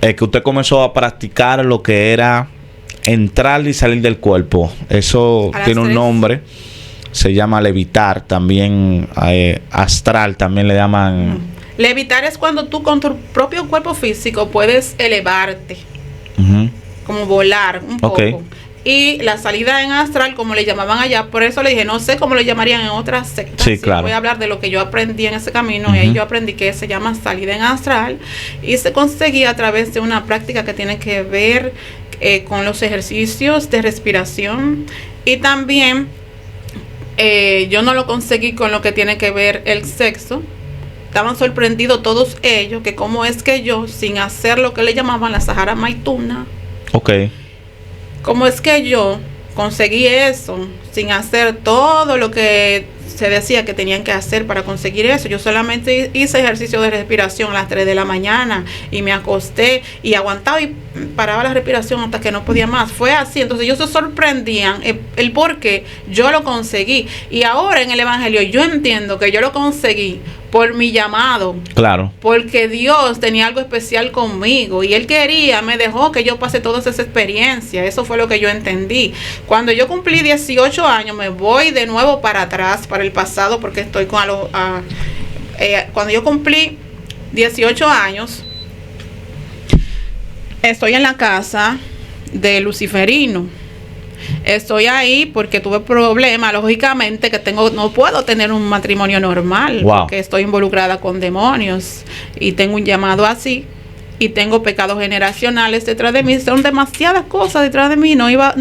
que usted comenzó a practicar lo que era entrar y salir del cuerpo. Eso tiene un nombre. Se llama levitar, también astral, también le llaman. Levitar es cuando tú con tu propio cuerpo físico puedes elevarte, como volar un poco. Okay. Y la salida en astral, como le llamaban allá, por eso le dije, no sé cómo le llamarían en otras sectas. Sí, claro. Voy a hablar de lo que yo aprendí en ese camino, y ahí yo aprendí que se llama salida en astral, y se conseguía a través de una práctica que tiene que ver con los ejercicios de respiración, y también yo no lo conseguí con lo que tiene que ver el sexo. Estaban sorprendidos todos ellos, que cómo es que yo, sin hacer lo que le llamaban la Sahara Maituna, cómo es que yo conseguí eso, sin hacer todo lo que se decía que tenían que hacer para conseguir eso. Yo solamente hice ejercicio de respiración a las 3 de la mañana y me acosté y aguantaba y paraba la respiración hasta que no podía más. Fue así. Entonces ellos se sorprendían el por qué yo lo conseguí. Y ahora en el Evangelio yo entiendo que yo lo conseguí por mi llamado. Claro. Porque Dios tenía algo especial conmigo y Él me dejó que yo pase toda esa experiencia. Eso fue lo que yo entendí. Cuando yo cumplí 18 años, me voy de nuevo para atrás, para el pasado, porque estoy con cuando yo cumplí 18 años, estoy en la casa de Luciferino. Estoy ahí porque tuve problemas, lógicamente, no puedo tener un matrimonio normal, porque estoy involucrada con demonios y tengo un llamado así y tengo pecados generacionales detrás de mí. Son demasiadas cosas detrás de mí. No iba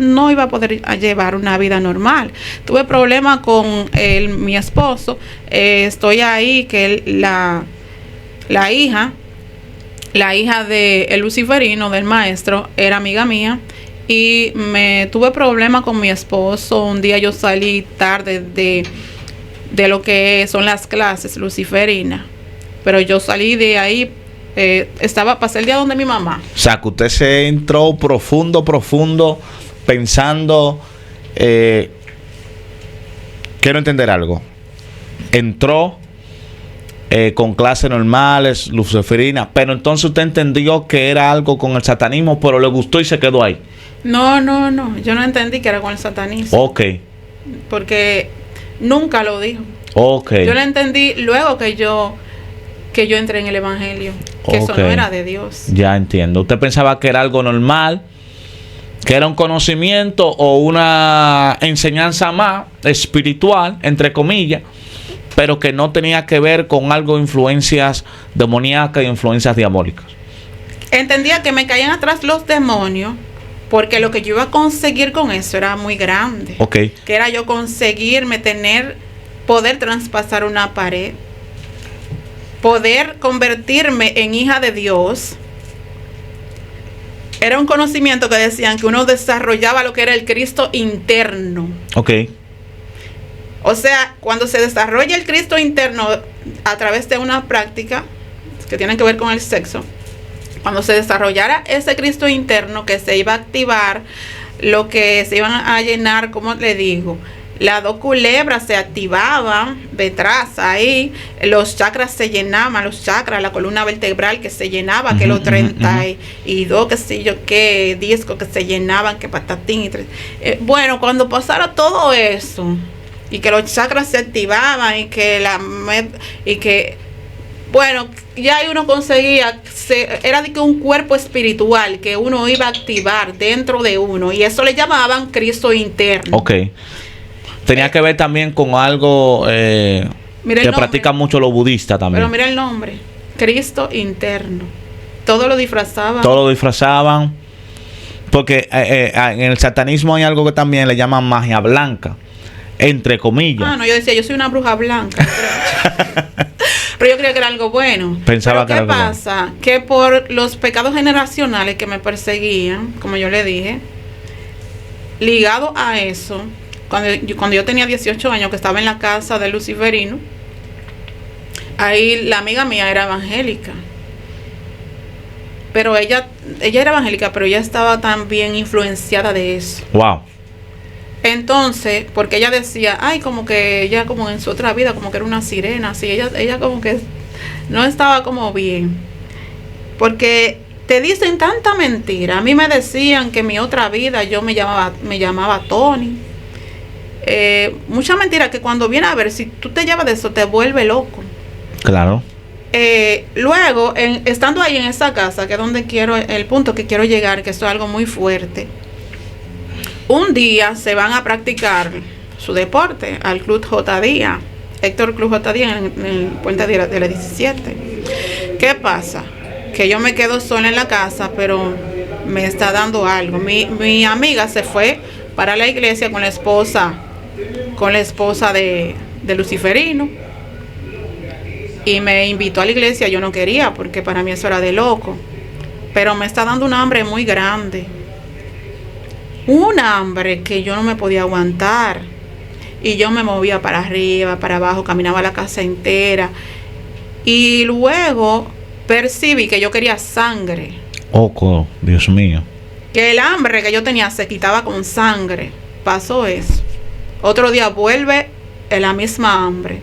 a poder llevar una vida normal. Tuve problemas con mi esposo. Estoy ahí que la hija de el Luciferino, del maestro, era amiga mía. Y me tuve problemas con mi esposo. Un día yo salí tarde de lo que son las clases luciferinas, pero yo salí de ahí, pasé el día donde mi mamá. O sea, que usted se entró profundo, pensando, quiero entender algo. Entró con clases normales, luciferinas, pero entonces usted entendió que era algo con el satanismo, pero le gustó y se quedó ahí. No, yo no entendí que era con el satanismo. Ok. Porque nunca lo dijo. Ok. Yo lo entendí luego que yo entré en el evangelio, que eso no era de Dios. Ya entiendo. Usted pensaba que era algo normal, que era un conocimiento o una enseñanza más espiritual, entre comillas, pero que no tenía que ver con algo de influencias demoníacas y influencias diabólicas. Entendía que me caían atrás los demonios, porque lo que yo iba a conseguir con eso era muy grande. Ok. Que era yo poder traspasar una pared, poder convertirme en hija de Dios. Era un conocimiento que decían que uno desarrollaba lo que era el Cristo interno. Ok. O sea, cuando se desarrolla el Cristo interno a través de una práctica que tiene que ver con el sexo, cuando se desarrollara ese Cristo interno, que se iba a activar, lo que se iban a llenar, como le digo, las 2 culebras se activaban detrás ahí, los chakras se llenaban, la columna vertebral que se llenaba, que los 32, qué sé yo, qué discos que se llenaban, que patatín. Bueno, cuando pasara todo eso, y que los chakras se activaban, bueno, ya ahí uno conseguía, era de que un cuerpo espiritual que uno iba a activar dentro de uno, y eso le llamaban Cristo interno. Ok. Tenía que ver también con algo que practican mucho los budistas también. Pero mira el nombre, Cristo interno. Todo lo disfrazaban. Todo lo disfrazaban. Porque en el satanismo hay algo que también le llaman magia blanca, entre comillas. Ah, no, yo decía, yo soy una bruja blanca. Pero yo creía que era algo bueno. Pensaba que era algo bueno. ¿Qué pasa? Que por los pecados generacionales que me perseguían, como yo le dije, ligado a eso, cuando yo tenía 18 años, que estaba en la casa de Luciferino, ahí la amiga mía era evangélica. Pero ella era evangélica, pero ella estaba también influenciada de eso. Wow. Entonces, porque ella decía, ay, como que ella como en su otra vida, como que era una sirena, así, ella como que no estaba como bien. Porque te dicen tanta mentira. A mí me decían que en mi otra vida yo me llamaba Tony. Mucha mentira que cuando viene a ver, si tú te llevas de eso, te vuelve loco. Claro. Luego, estando ahí en esa casa, que es donde el punto que quiero llegar, que esto es algo muy fuerte. Un día se van a practicar su deporte al Club J. Díaz, Héctor Club J. Díaz, en el puente de la 17. ¿Qué pasa? Que yo me quedo sola en la casa, pero me está dando algo. Mi amiga se fue para la iglesia con la esposa de Luciferino, y me invitó a la iglesia. Yo no quería, porque para mí eso era de loco, pero me está dando un hambre muy grande. Un hambre que yo no me podía aguantar, y yo me movía para arriba, para abajo, caminaba la casa entera, y luego percibí que yo quería sangre. Oh, Dios mío. Que el hambre que yo tenía se quitaba con sangre. Pasó eso. Otro día vuelve la misma hambre.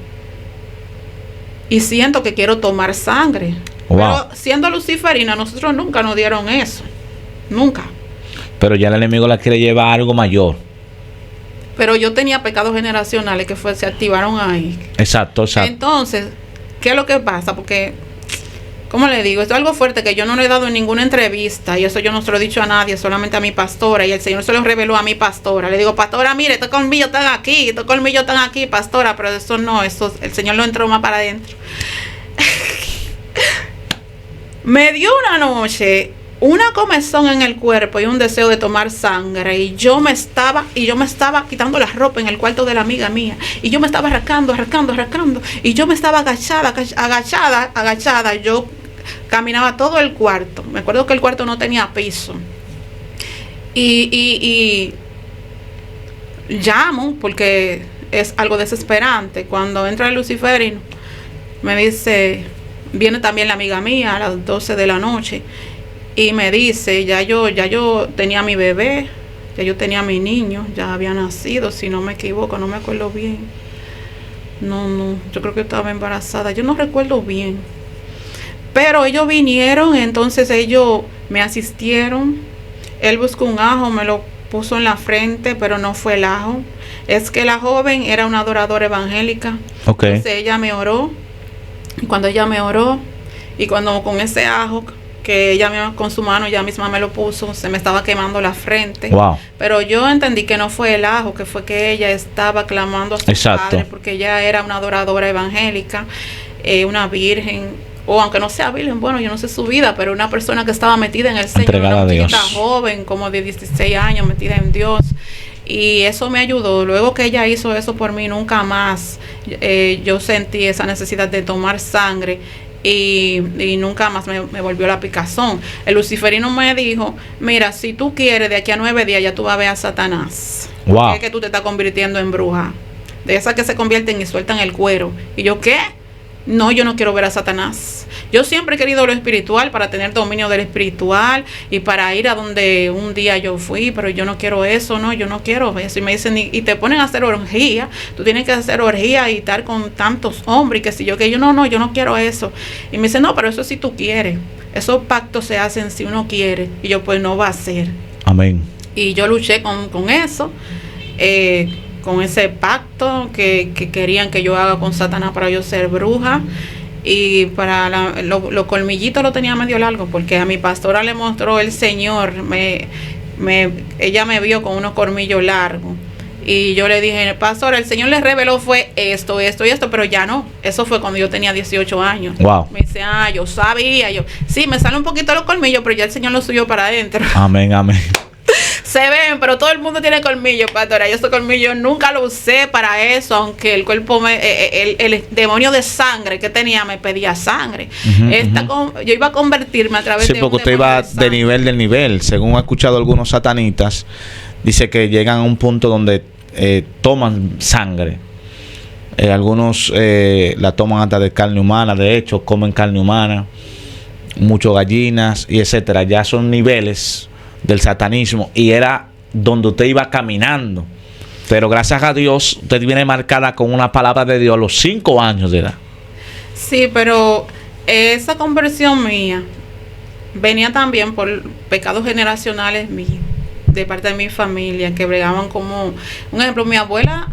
y siento que quiero tomar sangre. Wow. Pero siendo luciferina, nosotros nunca nos dieron eso. Nunca. Pero ya el enemigo la quiere llevar a algo mayor. Pero yo tenía pecados generacionales que se activaron ahí. Exacto, exacto. Entonces, ¿qué es lo que pasa? Porque, ¿cómo le digo? Esto es algo fuerte que yo no le he dado en ninguna entrevista, y eso yo no se lo he dicho a nadie, solamente a mi pastora, y el Señor se lo reveló a mi pastora. Le digo, pastora, mire, estos colmillos están aquí, pastora, pero eso no, eso el Señor lo entró más para adentro. Me dio una noche una comezón en el cuerpo y un deseo de tomar sangre, y yo me estaba quitando la ropa en el cuarto de la amiga mía, y yo me estaba arrancando, y yo me estaba agachada, yo caminaba todo el cuarto. Me acuerdo que el cuarto no tenía piso, y llamo porque es algo desesperante. Cuando entra el luciferino, me dice, viene también la amiga mía a las 12 de la noche, y me dice, ya yo tenía mi bebé, ya yo tenía mi niño, ya había nacido, si no me equivoco, no me acuerdo bien. No, yo creo que estaba embarazada, yo no recuerdo bien. Pero ellos vinieron, entonces ellos me asistieron. Él buscó un ajo, me lo puso en la frente, pero no fue el ajo. Es que la joven era una adoradora evangélica. Okay. Entonces ella me oró, y cuando ella me oró, y cuando con ese ajo que ella con su mano ya misma me lo puso, se me estaba quemando la frente. Wow. Pero yo entendí que no fue el ajo, que fue que ella estaba clamando a su padre, porque ella era una adoradora evangélica, una virgen, o aunque no sea virgen, bueno, yo no sé su vida, pero una persona que estaba metida en el Señor, una chiquita joven, como de 16 años, metida en Dios. Y eso me ayudó. Luego que ella hizo eso por mí, nunca más yo sentí esa necesidad de tomar sangre. Y nunca más me volvió la picazón. El luciferino me dijo, mira, si tú quieres, de aquí a 9 días ya tú vas a ver a Satanás. Wow. Es que tú te estás convirtiendo en bruja, de esas que se convierten y sueltan el cuero. Y yo, ¿qué? No, yo no quiero ver a Satanás. Yo siempre he querido lo espiritual, para tener dominio del espiritual y para ir a donde un día yo fui, pero yo no quiero eso, no, yo no quiero eso. Y me dicen, y te ponen a hacer orgía, tú tienes que hacer orgía y estar con tantos hombres, y que si yo, que yo no quiero eso. Y me dicen, no, pero eso si tú quieres. Esos pactos se hacen si uno quiere. Y yo, pues no va a ser. Amén. Y yo luché con eso, con ese pacto que querían que yo haga con Satanás para yo ser bruja. Y para los colmillitos lo tenía medio largo, porque a mi pastora le mostró el Señor, ella me vio con unos colmillos largos, y yo le dije, pastora, el Señor le reveló fue esto y esto, pero ya no. Eso fue cuando yo tenía 18 años. Wow. Me dice, yo sabía, sí, me sale un poquito los colmillos, pero ya el Señor lo subió para adentro. Amén, amén. Se ven, pero todo el mundo tiene colmillo, pastora. Yo ese colmillo nunca lo usé para eso, aunque el cuerpo, el demonio de sangre que tenía me pedía sangre. Yo iba a convertirme a través de porque usted iba de nivel. Según he escuchado algunos satanitas, dice que llegan a un punto donde toman sangre. Algunos la toman hasta de carne humana, de hecho, comen carne humana, mucho gallinas y etcétera. Ya son niveles del satanismo, y era donde usted iba caminando. Pero gracias a Dios, usted viene marcada con una palabra de Dios a los 5 años de edad. Sí, pero esa conversión mía venía también por pecados generacionales míos, de parte de mi familia, que bregaban como, un ejemplo, mi abuela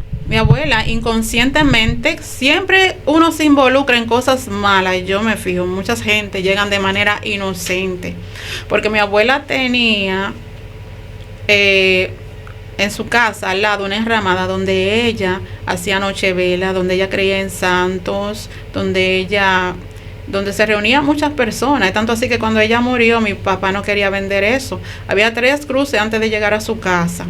inconscientemente, siempre uno se involucra en cosas malas, y yo me fijo, muchas gente llegan de manera inocente, porque mi abuela tenía en su casa al lado una enramada donde ella hacía nochevela, donde ella creía en santos, donde se reunían muchas personas, tanto así que cuando ella murió, mi papá no quería vender eso. Había 3 cruces antes de llegar a su casa,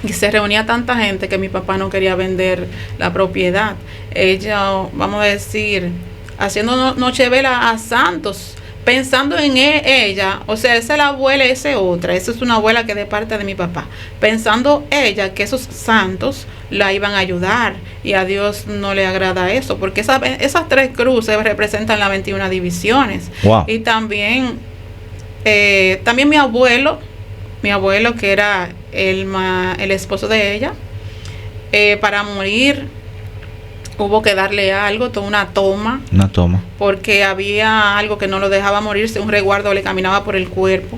y se reunía tanta gente que mi papá no quería vender la propiedad. Ella, vamos a decir, haciendo nochevela a santos, pensando en ella, o sea, esa es la abuela, esa es otra, esa es una abuela que de parte de mi papá, pensando ella que esos santos la iban a ayudar, y a Dios no le agrada eso, porque esas 3 cruces representan las 21 divisiones. Wow. Y también mi abuelo, que era el esposo de ella, para morir, hubo que darle algo, toda una toma. Una toma. Porque había algo que no lo dejaba morirse, un resguardo le caminaba por el cuerpo.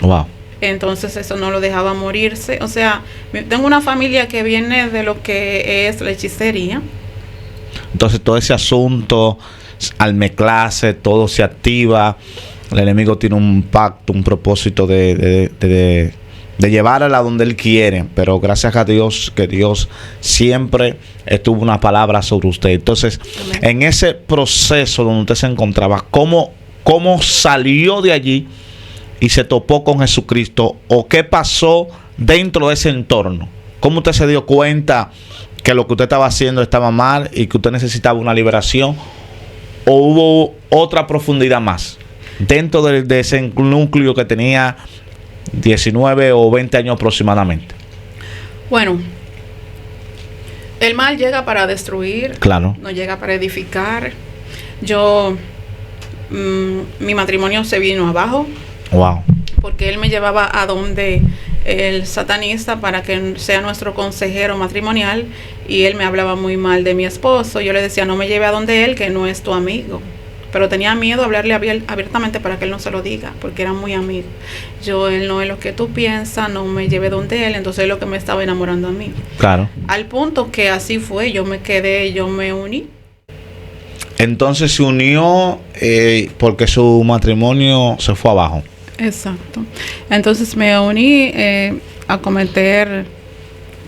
Wow. Entonces eso no lo dejaba morirse. O sea, tengo una familia que viene de lo que es la hechicería. Entonces todo ese asunto, al mezclarse, todo se activa. El enemigo tiene un pacto, un propósito de llevarla a donde él quiere. Pero gracias a Dios, que Dios siempre tuvo una palabra sobre usted. Entonces, amén. En ese proceso donde usted se encontraba, ¿cómo salió de allí y se topó con Jesucristo? ¿O qué pasó dentro de ese entorno? ¿Cómo usted se dio cuenta que lo que usted estaba haciendo estaba mal y que usted necesitaba una liberación? ¿O hubo otra profundidad más dentro de ese núcleo que tenía 19 o 20 años aproximadamente? Bueno, el mal llega para destruir, claro, no llega para edificar. Mi matrimonio se vino abajo. Wow. Porque él me llevaba a donde el satanista para que sea nuestro consejero matrimonial, y él me hablaba muy mal de mi esposo. Yo le decía, no me lleve a donde él, que no es tu amigo. Pero tenía miedo a hablarle abiertamente para que él no se lo diga, porque era muy amigo. Él no es lo que tú piensas, no me lleve donde él. Entonces es lo que me estaba enamorando a mí. Claro. Al punto que así fue, yo me uní. Entonces se unió porque su matrimonio se fue abajo. Exacto. Entonces me uní a cometer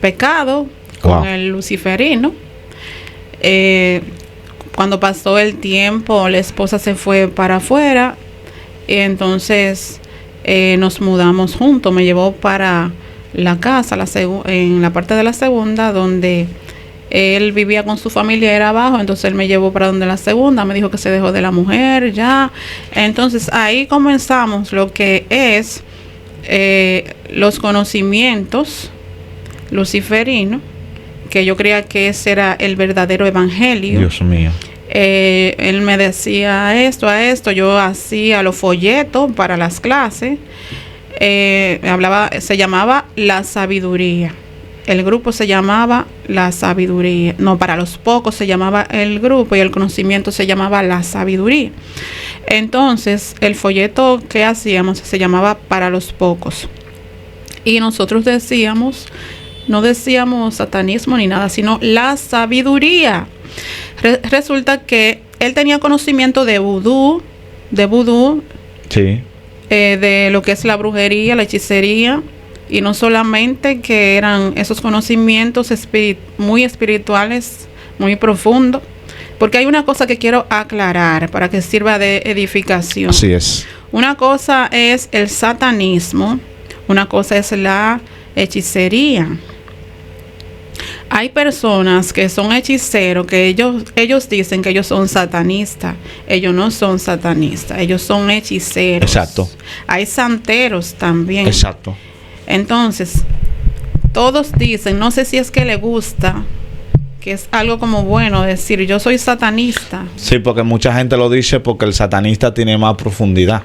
pecado con el luciferino. Cuando pasó el tiempo, la esposa se fue para afuera, y entonces nos mudamos juntos. Me llevó para la casa, en la parte de la segunda, donde él vivía con su familia, era abajo. Entonces él me llevó para donde la segunda, me dijo que se dejó de la mujer ya. Entonces ahí comenzamos lo que es los conocimientos luciferinos, que yo creía que ese era el verdadero evangelio. Dios mío. Él me decía a esto, yo hacía los folletos para las clases. Se llamaba La Sabiduría. El grupo se llamaba La Sabiduría. No, para los pocos se llamaba el grupo, y el conocimiento se llamaba La Sabiduría. Entonces, el folleto que hacíamos se llamaba Para los Pocos. Y nosotros no decíamos satanismo ni nada, sino la sabiduría. Resulta que él tenía conocimiento de vudú, sí, de lo que es la brujería, la hechicería, y no solamente que eran esos conocimientos muy espirituales, muy profundos, porque hay una cosa que quiero aclarar para que sirva de edificación. Así es. Una cosa es el satanismo, una cosa es la hechicería. Hay personas que son hechiceros, que ellos dicen que ellos son satanistas. Ellos no son satanistas, ellos son hechiceros. Exacto. Hay santeros también. Exacto. Entonces, todos dicen, no sé si es que le gusta, que es algo como bueno decir, yo soy satanista. Sí, porque mucha gente lo dice porque el satanista tiene más profundidad.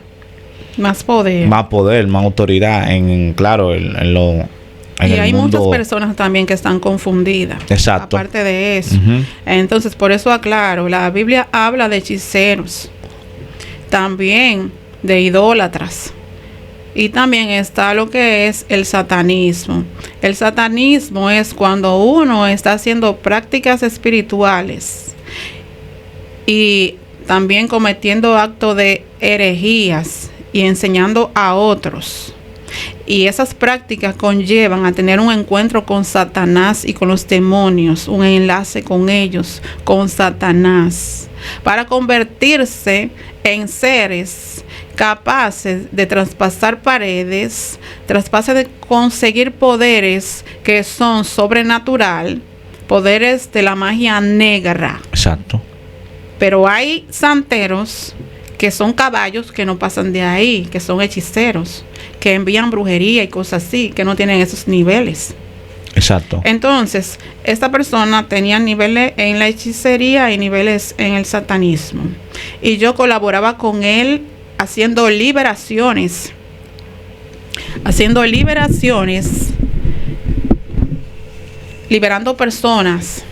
Más poder. Más poder, más autoridad en y hay muchas personas también que están confundidas. Exacto. Aparte de eso. Uh-huh. Entonces, por eso aclaro, la Biblia habla de hechiceros, también de idólatras. Y también está lo que es el satanismo. El satanismo es cuando uno está haciendo prácticas espirituales y también cometiendo actos de herejías y enseñando a otros. Y esas prácticas conllevan a tener un encuentro con Satanás y con los demonios, un enlace con ellos, con Satanás, para convertirse en seres capaces de traspasar paredes, de conseguir poderes que son sobrenatural, poderes de la magia negra. Exacto. Pero hay santeros que son caballos que no pasan de ahí, que son hechiceros, que envían brujería y cosas así, que no tienen esos niveles. Exacto. Entonces, esta persona tenía niveles en la hechicería y niveles en el satanismo. Y yo colaboraba con él haciendo liberaciones, liberando personas.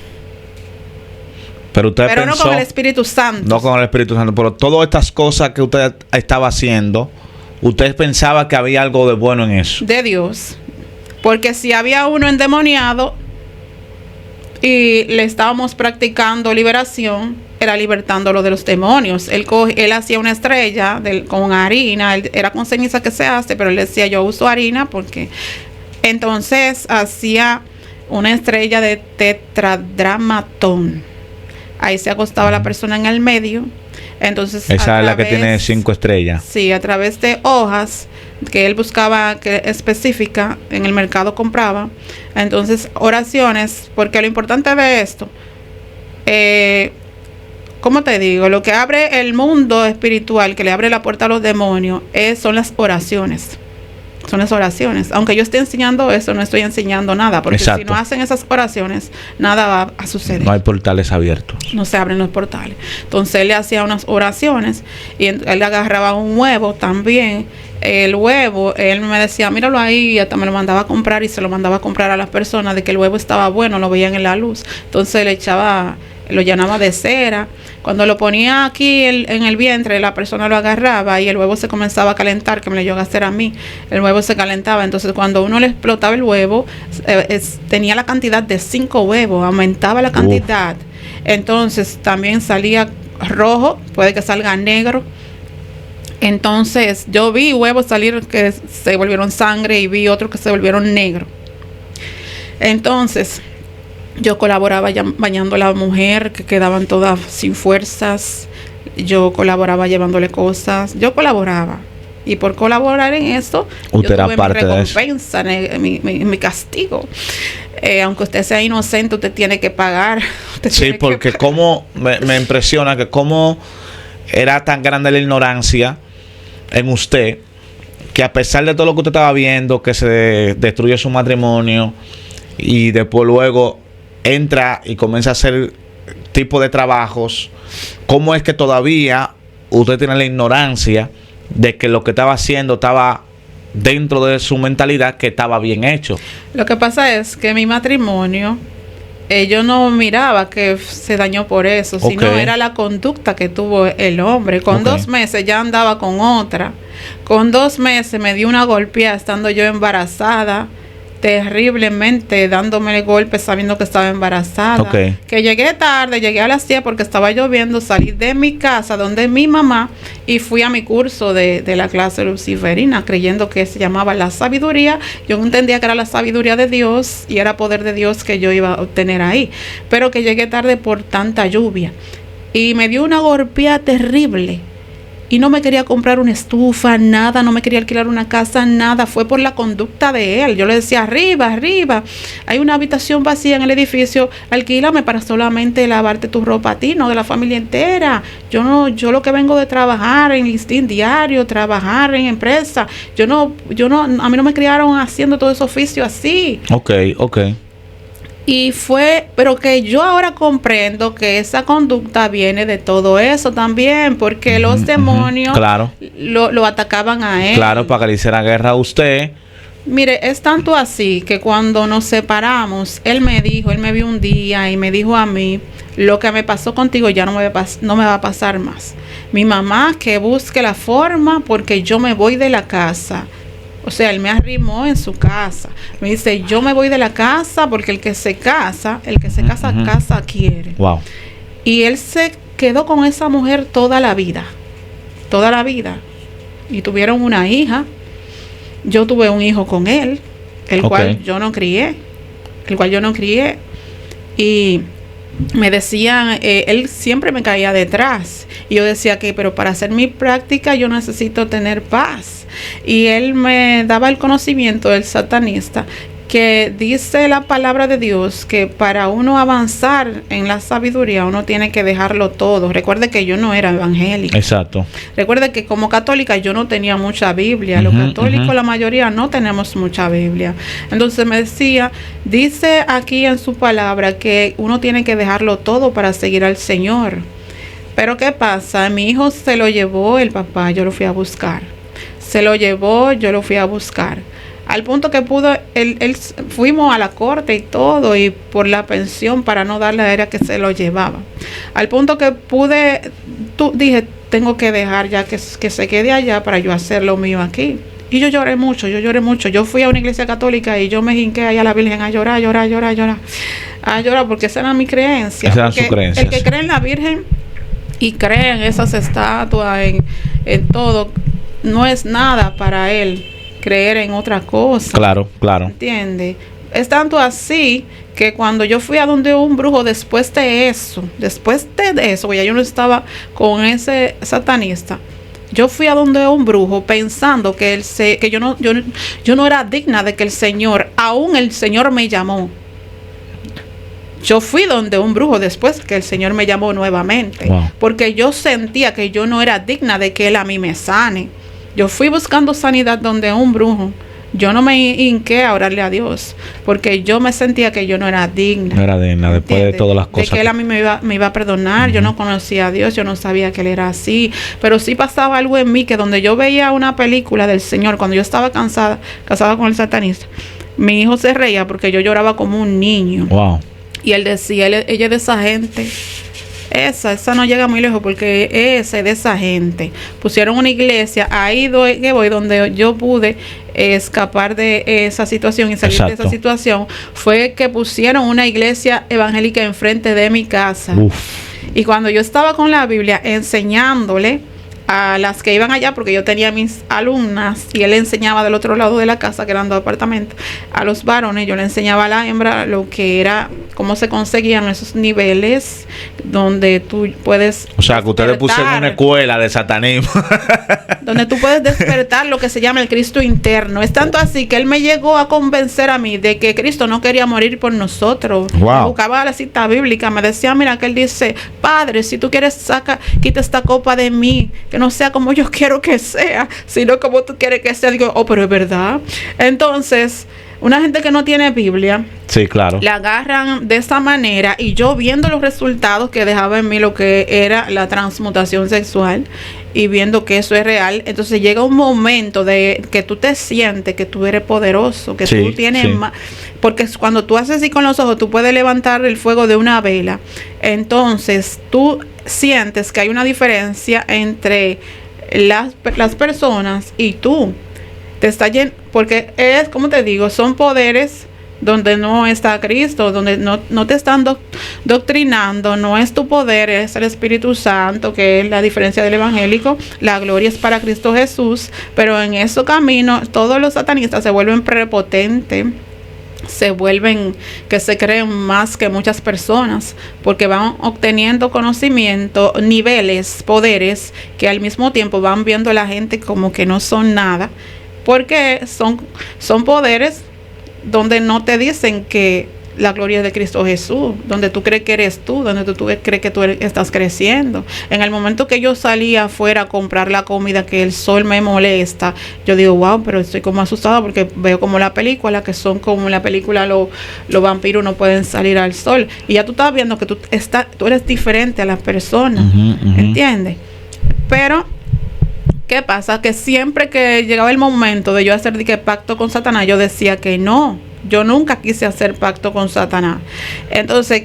Pero usted pero pensó, no con el Espíritu Santo. No con el Espíritu Santo, pero todas estas cosas que usted estaba haciendo, usted pensaba que había algo de bueno en eso. De Dios. Porque si había uno endemoniado y le estábamos practicando liberación, era libertándolo de los demonios. Él hacía una estrella con harina, era con ceniza que se hace, pero él decía, yo uso harina porque... Entonces hacía una estrella de tetradramatón. Ahí se acostaba la persona en el medio. Entonces, esa es la que tiene 5 estrellas. Sí, a través de hojas que él buscaba específica, en el mercado compraba. Entonces, oraciones, porque lo importante de esto, ¿cómo te digo? Lo que abre el mundo espiritual, que le abre la puerta a los demonios, son las oraciones. Son las oraciones. Aunque yo esté enseñando eso, no estoy enseñando nada. Porque si no hacen esas oraciones, nada va a suceder. No hay portales abiertos. No se abren los portales. Entonces él le hacía unas oraciones y él agarraba un huevo también. El huevo, él me decía, míralo ahí, y hasta me lo mandaba a comprar y se lo mandaba a comprar a las personas de que el huevo estaba bueno, lo veían en la luz. Entonces le echaba, lo llenaba de cera. Cuando lo ponía aquí en el vientre, la persona lo agarraba y el huevo se comenzaba a calentar, que me lo llegó a hacer a mí. El huevo se calentaba. Entonces, cuando uno le explotaba el huevo, tenía la cantidad de 5 huevos, aumentaba la cantidad. Entonces, también salía rojo, puede que salga negro. Entonces, yo vi huevos salir que se volvieron sangre y vi otros que se volvieron negros. Entonces, yo colaboraba bañando a la mujer que quedaban todas sin fuerzas. Yo colaboraba llevándole cosas. Yo colaboraba. Y por colaborar en esto, yo tuve mi recompensa, mi castigo. Aunque usted sea inocente, usted tiene que pagar. Sí, porque como me impresiona que cómo era tan grande la ignorancia en usted, que a pesar de todo lo que usted estaba viendo, que se destruye su matrimonio y después luego entra y comienza a hacer tipo de trabajos, ¿cómo es que todavía usted tiene la ignorancia de que lo que estaba haciendo estaba dentro de su mentalidad, que estaba bien hecho? Lo que pasa es que mi matrimonio, yo no miraba que se dañó por eso, sino era la conducta que tuvo el hombre. Con 2 meses ya andaba con otra. Con 2 meses me dio una golpeada estando yo embarazada, terriblemente, dándome el golpe sabiendo que estaba embarazada. Que llegué tarde, llegué a las 10 porque estaba lloviendo, salí de mi casa donde mi mamá y fui a mi curso de la clase luciferina, creyendo que se llamaba la sabiduría. Yo entendía que era la sabiduría de Dios y era poder de Dios que yo iba a obtener ahí, pero que llegué tarde por tanta lluvia y me dio una golpeada terrible. Y no me quería comprar una estufa, nada, no me quería alquilar una casa, nada. Fue por la conducta de él. Yo le decía, arriba, hay una habitación vacía en el edificio, alquílame para solamente lavarte tu ropa a ti, no de la familia entera. Yo lo que vengo de trabajar en listín diario, trabajar en empresa. A mí no me criaron haciendo todo ese oficio así. Y pero que yo ahora comprendo que esa conducta viene de todo eso también, porque los demonios lo atacaban a él. Claro, para que le hiciera guerra a usted. Mire, es tanto así que cuando nos separamos, él me vio un día y me dijo a mí, lo que me pasó contigo ya no me va a pasar más. Mi mamá que busque la forma porque yo me voy de la casa. O sea, él me arrimó en su casa. Me dice, yo me voy de la casa porque el que se casa, casa quiere. Wow. Y él se quedó con esa mujer toda la vida. Y tuvieron una hija. Yo tuve un hijo con él, el cual yo no crié. Y me decían, él siempre me caía detrás. Y yo decía que, pero para hacer mi práctica yo necesito tener paz. Y él me daba el conocimiento del satanista, que dice la palabra de Dios que para uno avanzar en la sabiduría uno tiene que dejarlo todo. Recuerde que yo no era evangélica. Exacto. Recuerde que como católica yo no tenía mucha Biblia. Los católicos, la mayoría, no tenemos mucha Biblia. Entonces me decía, dice aquí en su palabra que uno tiene que dejarlo todo para seguir al Señor. Pero ¿qué pasa? Mi hijo se lo llevó el papá, yo lo fui a buscar. Se lo llevó, yo lo fui a buscar. Al punto que pudo, fuimos a la corte y todo, y por la pensión, para no darle era que se lo llevaba. Al punto que dije, tengo que dejar ya que se quede allá para yo hacer lo mío aquí. Y yo lloré mucho. Yo fui a una iglesia católica y yo me hinqué ahí a la Virgen a llorar, porque esa era mi creencia. Esa era su creencia. El que cree en la Virgen y cree en esas estatuas, en todo, no es nada para él creer en otra cosa. Claro. ¿Entiendes? Es tanto así que cuando yo fui a donde un brujo después de eso, ya yo no estaba con ese satanista. Yo fui a donde un brujo pensando que yo no era digna de que aún el Señor me llamó. Yo fui donde un brujo después que el Señor me llamó nuevamente, porque yo sentía que yo no era digna de que Él a mí me sane. Yo fui buscando sanidad donde un brujo. Yo no me hinqué a orarle a Dios, porque yo me sentía que yo no era digna. No era digna, después de todas las cosas. De que Él a mí me iba a perdonar. Yo no conocía a Dios, yo no sabía que Él era así. Pero sí pasaba algo en mí, que donde yo veía una película del Señor, cuando yo estaba casada con el satanista, mi hijo se reía porque yo lloraba como un niño. Wow. Y él decía, ella es de esa gente. Esa no llega muy lejos, porque esa es de esa gente. Pusieron una iglesia, ahí voy donde yo pude escapar de esa situación y salir de esa situación. Fue que pusieron una iglesia evangélica enfrente de mi casa. Uf. Y cuando yo estaba con la Biblia enseñándole a las que iban allá, porque yo tenía mis alumnas y él enseñaba del otro lado de la casa, que eran 2 apartamentos, a los varones, yo le enseñaba a la hembra lo que era, cómo se conseguían esos niveles donde tú puedes, o sea, que ustedes pusieron una escuela de satanismo donde tú puedes despertar lo que se llama el Cristo interno. Es tanto así que él me llegó a convencer a mí de que Cristo no quería morir por nosotros. Wow. Buscaba la cita bíblica, me decía, mira, que él dice, Padre, si tú quieres, quita esta copa de mí, que no sea como yo quiero que sea, sino como tú quieres que sea. Digo, pero es verdad. Entonces, una gente que no tiene Biblia, sí, claro, la agarran de esta manera, y yo viendo los resultados que dejaba en mí lo que era la transmutación sexual y viendo que eso es real, entonces llega un momento de que tú te sientes que tú eres poderoso, que tú tienes más, porque cuando tú haces así con los ojos, tú puedes levantar el fuego de una vela. Entonces tú sientes que hay una diferencia entre las personas y tú. Te está porque es, como te digo, son poderes donde no está Cristo, donde no te están doctrinando, no es tu poder, es el Espíritu Santo, que es la diferencia del evangélico. La gloria es para Cristo Jesús, pero en ese camino todos los satanistas se vuelven prepotentes, se vuelven que se creen más que muchas personas, porque van obteniendo conocimiento, niveles, poderes, que al mismo tiempo van viendo a la gente como que no son nada, porque son poderes donde no te dicen que la gloria es de Cristo Jesús, donde tú crees que eres tú, donde tú crees que tú estás creciendo. En el momento que yo salí afuera a comprar la comida, que el sol me molesta, yo digo, wow, pero estoy como asustada, porque veo como la película, que son como en la película los vampiros no pueden salir al sol, y ya tú estás viendo que tú eres diferente a las personas, ¿entiendes? Pero ¿qué pasa? Que siempre que llegaba el momento de yo hacer pacto con Satanás, yo decía que no. Yo nunca quise hacer pacto con Satanás. Entonces,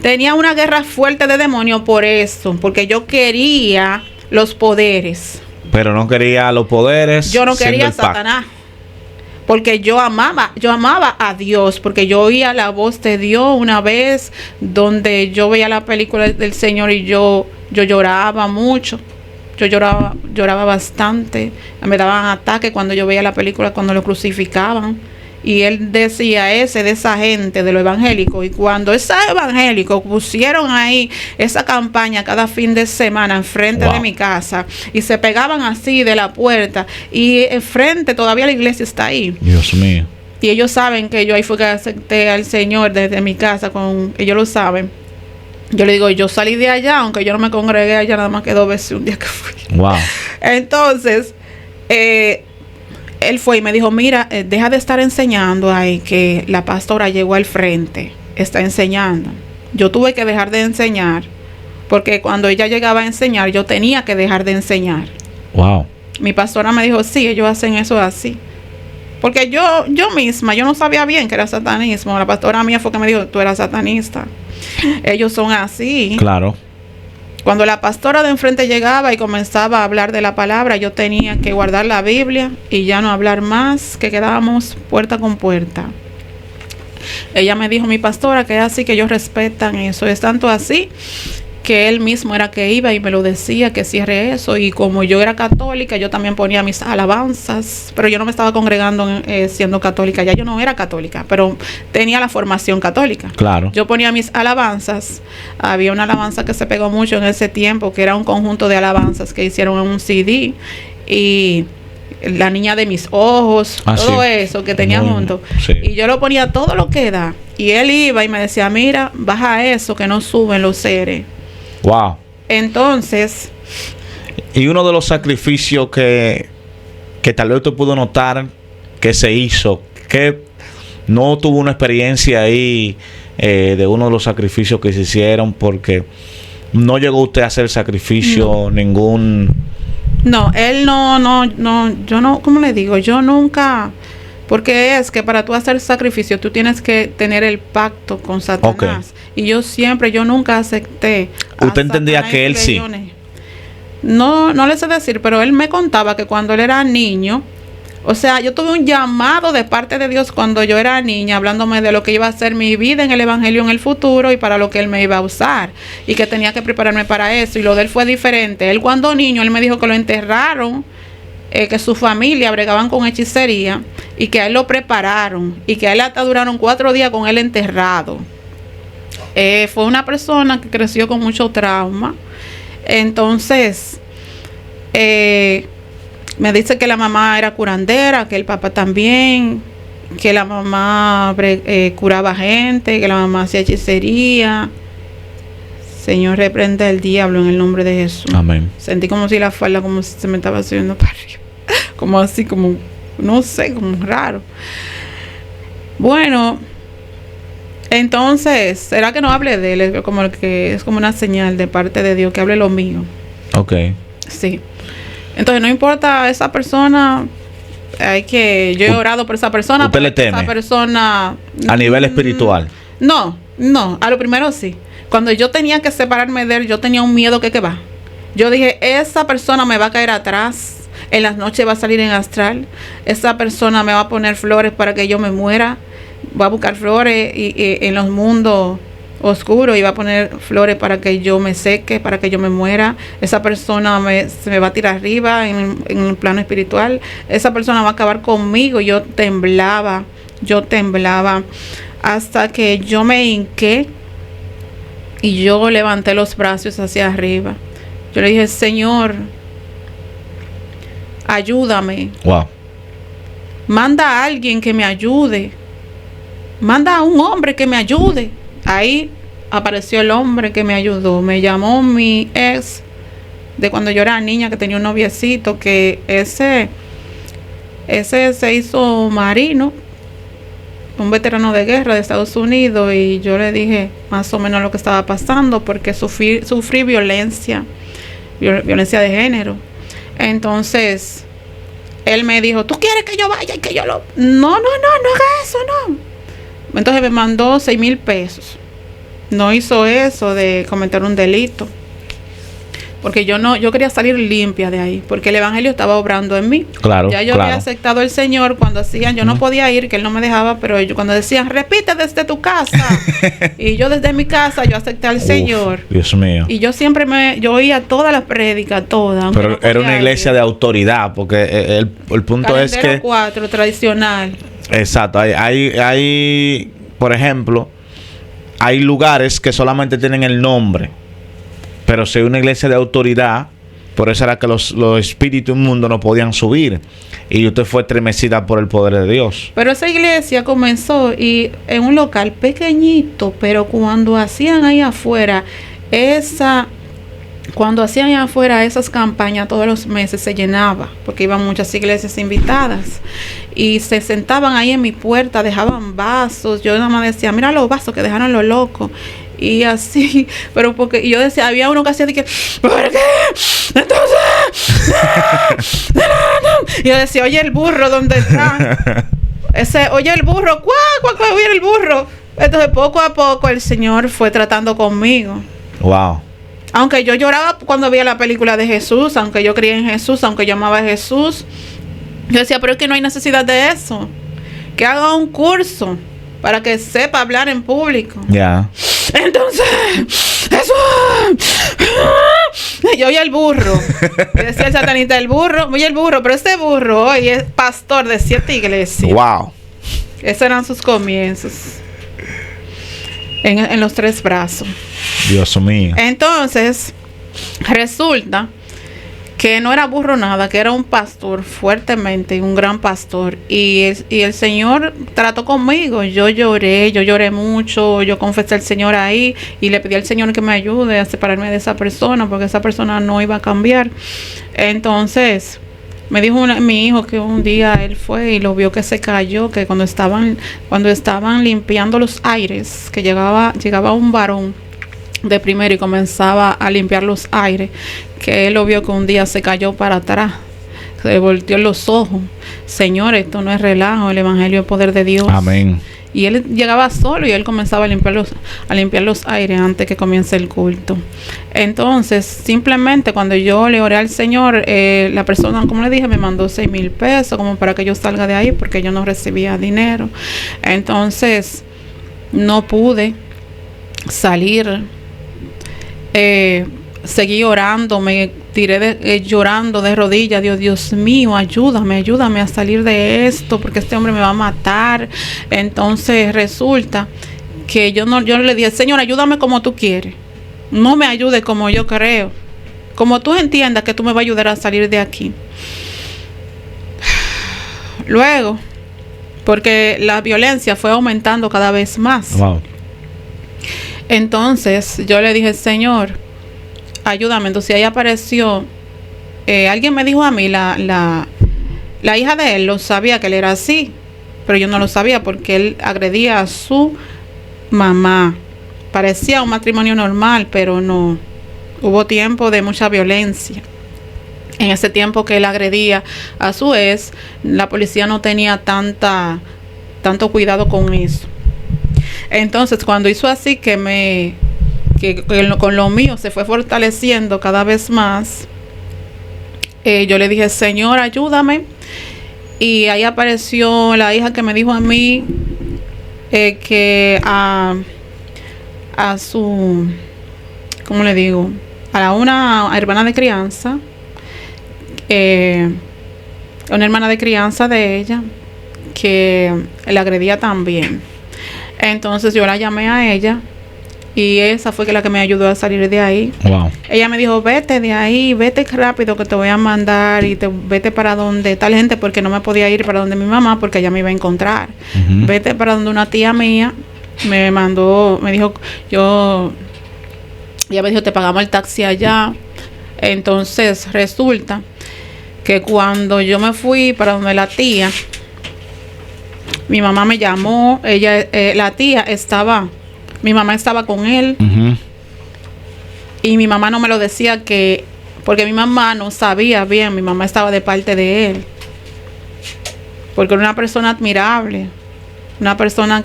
tenía una guerra fuerte de demonios por eso, porque yo quería los poderes. Pero no quería los poderes. Yo no quería a Satanás, porque yo amaba a Dios, porque yo oía la voz de Dios una vez, donde yo veía la película del Señor y yo lloraba mucho. Yo lloraba bastante. Me daban ataques cuando yo veía la película, cuando lo crucificaban. Y él decía, ese de esa gente, de los evangélicos. Y cuando esos evangélicos pusieron ahí esa campaña cada fin de semana enfrente de mi casa, y se pegaban así de la puerta, y enfrente todavía la iglesia está ahí. Dios mío. Y ellos saben que yo ahí fue que acepté al Señor desde mi casa, ellos lo saben. Yo le digo, yo salí de allá, aunque yo no me congregué allá nada más que 2 veces un día que fui. Wow. Entonces, él fue y me dijo, mira, deja de estar enseñando ahí, que la pastora llegó al frente, está enseñando. Yo tuve que dejar de enseñar, porque cuando ella llegaba a enseñar, yo tenía que dejar de enseñar. Wow. Mi pastora me dijo, sí, ellos hacen eso así. Porque yo misma, yo no sabía bien que era satanismo. La pastora mía fue que me dijo, tú eras satanista. Ellos son así. Claro. Cuando la pastora de enfrente llegaba y comenzaba a hablar de la palabra, yo tenía que guardar la Biblia y ya no hablar más, que quedábamos puerta con puerta. Ella me dijo, mi pastora, que es así, que ellos respetan eso. Es tanto así que él mismo era que iba y me lo decía, que cierre eso. Y como yo era católica, yo también ponía mis alabanzas, pero yo no me estaba congregando siendo católica. Ya yo no era católica, pero tenía la formación católica. Claro. Yo ponía mis alabanzas. Había una alabanza que se pegó mucho en ese tiempo, que era un conjunto de alabanzas que hicieron en un CD. Y la niña de mis ojos, todo eso que tenía junto. Sí. Y yo lo ponía todo lo que da. Y él iba y me decía, mira, baja eso, que no suben los seres. Wow. Entonces, y uno de los sacrificios que tal vez usted pudo notar que se hizo, que no tuvo una experiencia ahí de uno de los sacrificios que se hicieron, porque no llegó usted a hacer sacrificio ningún. No, él no, yo no, ¿cómo le digo? Yo nunca, porque es que para tú hacer sacrificio tú tienes que tener el pacto con Satanás. Okay. Y yo nunca acepté. ¿Usted entendía que él sí? No le sé decir, pero él me contaba que cuando él era niño, o sea, yo tuve un llamado de parte de Dios cuando yo era niña, hablándome de lo que iba a ser mi vida en el evangelio en el futuro y para lo que él me iba a usar, y que tenía que prepararme para eso, y lo de él fue diferente. Él cuando niño, él me dijo que lo enterraron, que su familia bregaban con hechicería, y que a él lo prepararon, y que a él hasta duraron 4 días con él enterrado. Fue una persona que creció con mucho trauma. Entonces, me dice que la mamá era curandera, que el papá también, que la mamá curaba gente, que la mamá hacía hechicería. Señor, reprenda el diablo en el nombre de Jesús. Amén. Sentí como si la falda como si se me estaba subiendo para arriba. Como así, como, no sé, como raro. Bueno, entonces, ¿será que no hable de él? Como que es como una señal de parte de Dios que hable lo mío. Ok. Sí. Entonces, no importa esa persona, yo he orado por esa persona. ¿Usted le teme? Esa persona, a nivel espiritual. No, a lo primero sí. Cuando yo tenía que separarme de él, yo tenía un miedo que va. Yo dije, esa persona me va a caer atrás. En las noches va a salir en astral. Esa persona me va a poner flores para que yo me muera. Va a buscar flores y en los mundos oscuros y va a poner flores para que yo me seque, para que yo me muera. Esa persona se me va a tirar arriba en el plano espiritual. Esa persona va a acabar conmigo. Yo temblaba hasta que yo me hinqué y yo levanté los brazos hacia arriba. Yo le dije, Señor, ayúdame. Wow. Manda a alguien que me ayude. Manda a un hombre que me ayude. Ahí apareció el hombre que me ayudó. Me llamó mi ex de cuando yo era niña, que tenía un noviecito, que ese se hizo marino, un veterano de guerra de Estados Unidos, y yo le dije más o menos lo que estaba pasando, porque sufrí violencia de género. Entonces él me dijo, ¿tú quieres que yo vaya y que yo lo...? No haga eso, no. Entonces me mandó 6,000 pesos. No hizo eso de cometer un delito, porque yo quería salir limpia de ahí, porque el evangelio estaba obrando en mí. Claro. Ya yo había aceptado el Señor cuando hacían, yo no podía ir, que él no me dejaba, pero ellos cuando decían, repite desde tu casa, y yo desde mi casa, yo acepté al Señor. Dios mío. Y yo siempre yo oía todas las prédicas, todas. Pero no era una iglesia de autoridad, porque el punto es que 4 tradicional. Exacto. Hay, por ejemplo, hay lugares que solamente tienen el nombre, pero si hay una iglesia de autoridad, por eso era que los espíritus inmundos no podían subir, y usted fue estremecida por el poder de Dios. Pero esa iglesia comenzó y en un local pequeñito, pero cuando hacían ahí afuera esas campañas todos los meses se llenaba, porque iban muchas iglesias invitadas y se sentaban ahí en mi puerta, dejaban vasos. Yo nada más decía, mira los vasos que dejaron los locos, y así, pero porque yo decía, había uno que hacía de que, ¿por qué? Entonces, Y yo decía, oye, el burro, ¿dónde está? Oye, el burro, ¡cuá, viene el burro! Entonces, poco a poco, el Señor fue tratando conmigo. Wow. Aunque yo lloraba cuando veía la película de Jesús, aunque yo creía en Jesús, aunque yo amaba a Jesús, yo decía, pero es que no hay necesidad de eso. Que haga un curso para que sepa hablar en público. Ya. Entonces, eso. Yo oía el burro. Y decía el satanista, el burro, oye el burro, pero este burro hoy es pastor de 7 iglesias. Wow. Esos eran sus comienzos. En los 3 brazos. Dios mío. Entonces, resulta que no era burro nada, que era un pastor fuertemente, un gran pastor. Y el Señor trató conmigo. Yo lloré mucho. Yo confesé al Señor ahí y le pedí al Señor que me ayude a separarme de esa persona, porque esa persona no iba a cambiar. Entonces, me dijo mi hijo que un día él fue y lo vio que se cayó, que cuando estaban limpiando los aires, que llegaba un varón de primero y comenzaba a limpiar los aires, que él lo vio que un día se cayó para atrás, se volteó los ojos. Señor, esto no es relajo, el evangelio es poder de Dios. Amén. Y él llegaba solo y él comenzaba a limpiar los aires antes que comience el culto. Entonces, simplemente cuando yo le oré al Señor, la persona, como le dije, me mandó 6,000 pesos como para que yo salga de ahí, porque yo no recibía dinero. Entonces, no pude salir. Seguí orando, me tiré llorando de rodillas. Dios mío, ayúdame a salir de esto, porque este hombre me va a matar. Entonces resulta que yo le dije, Señor, ayúdame como tú quieres, no me ayude como yo creo, como tú entiendas que tú me vas a ayudar a salir de aquí. Luego, porque la violencia fue aumentando cada vez más. Wow. Entonces yo le dije, Señor, ayúdame. Entonces ahí apareció, alguien me dijo a mí, la hija de él lo sabía que él era así, pero yo no lo sabía porque él agredía a su mamá. Parecía un matrimonio normal, pero no. Hubo tiempo de mucha violencia. En ese tiempo que él agredía a su ex, la policía no tenía tanto cuidado con eso. Entonces, cuando hizo así, que con lo mío se fue fortaleciendo cada vez más, yo le dije, Señor, ayúdame. Y ahí apareció la hija que me dijo a mí que a su, ¿cómo le digo? A una hermana de crianza, una hermana de crianza de ella, que la agredía también. Entonces yo la llamé a ella y esa fue la que me ayudó a salir de ahí. Wow. Ella me dijo, vete de ahí, vete rápido que te voy a mandar y vete para donde tal gente, porque no me podía ir para donde mi mamá porque ella me iba a encontrar. Uh-huh. Vete para donde una tía mía me mandó, me dijo, ella me dijo, te pagamos el taxi allá. Entonces resulta que cuando yo me fui para donde la tía, mi mamá me llamó, la tía mi mamá estaba con él. Uh-huh. Y mi mamá no me lo decía porque mi mamá no sabía bien, mi mamá estaba de parte de él. Porque era una persona admirable, una persona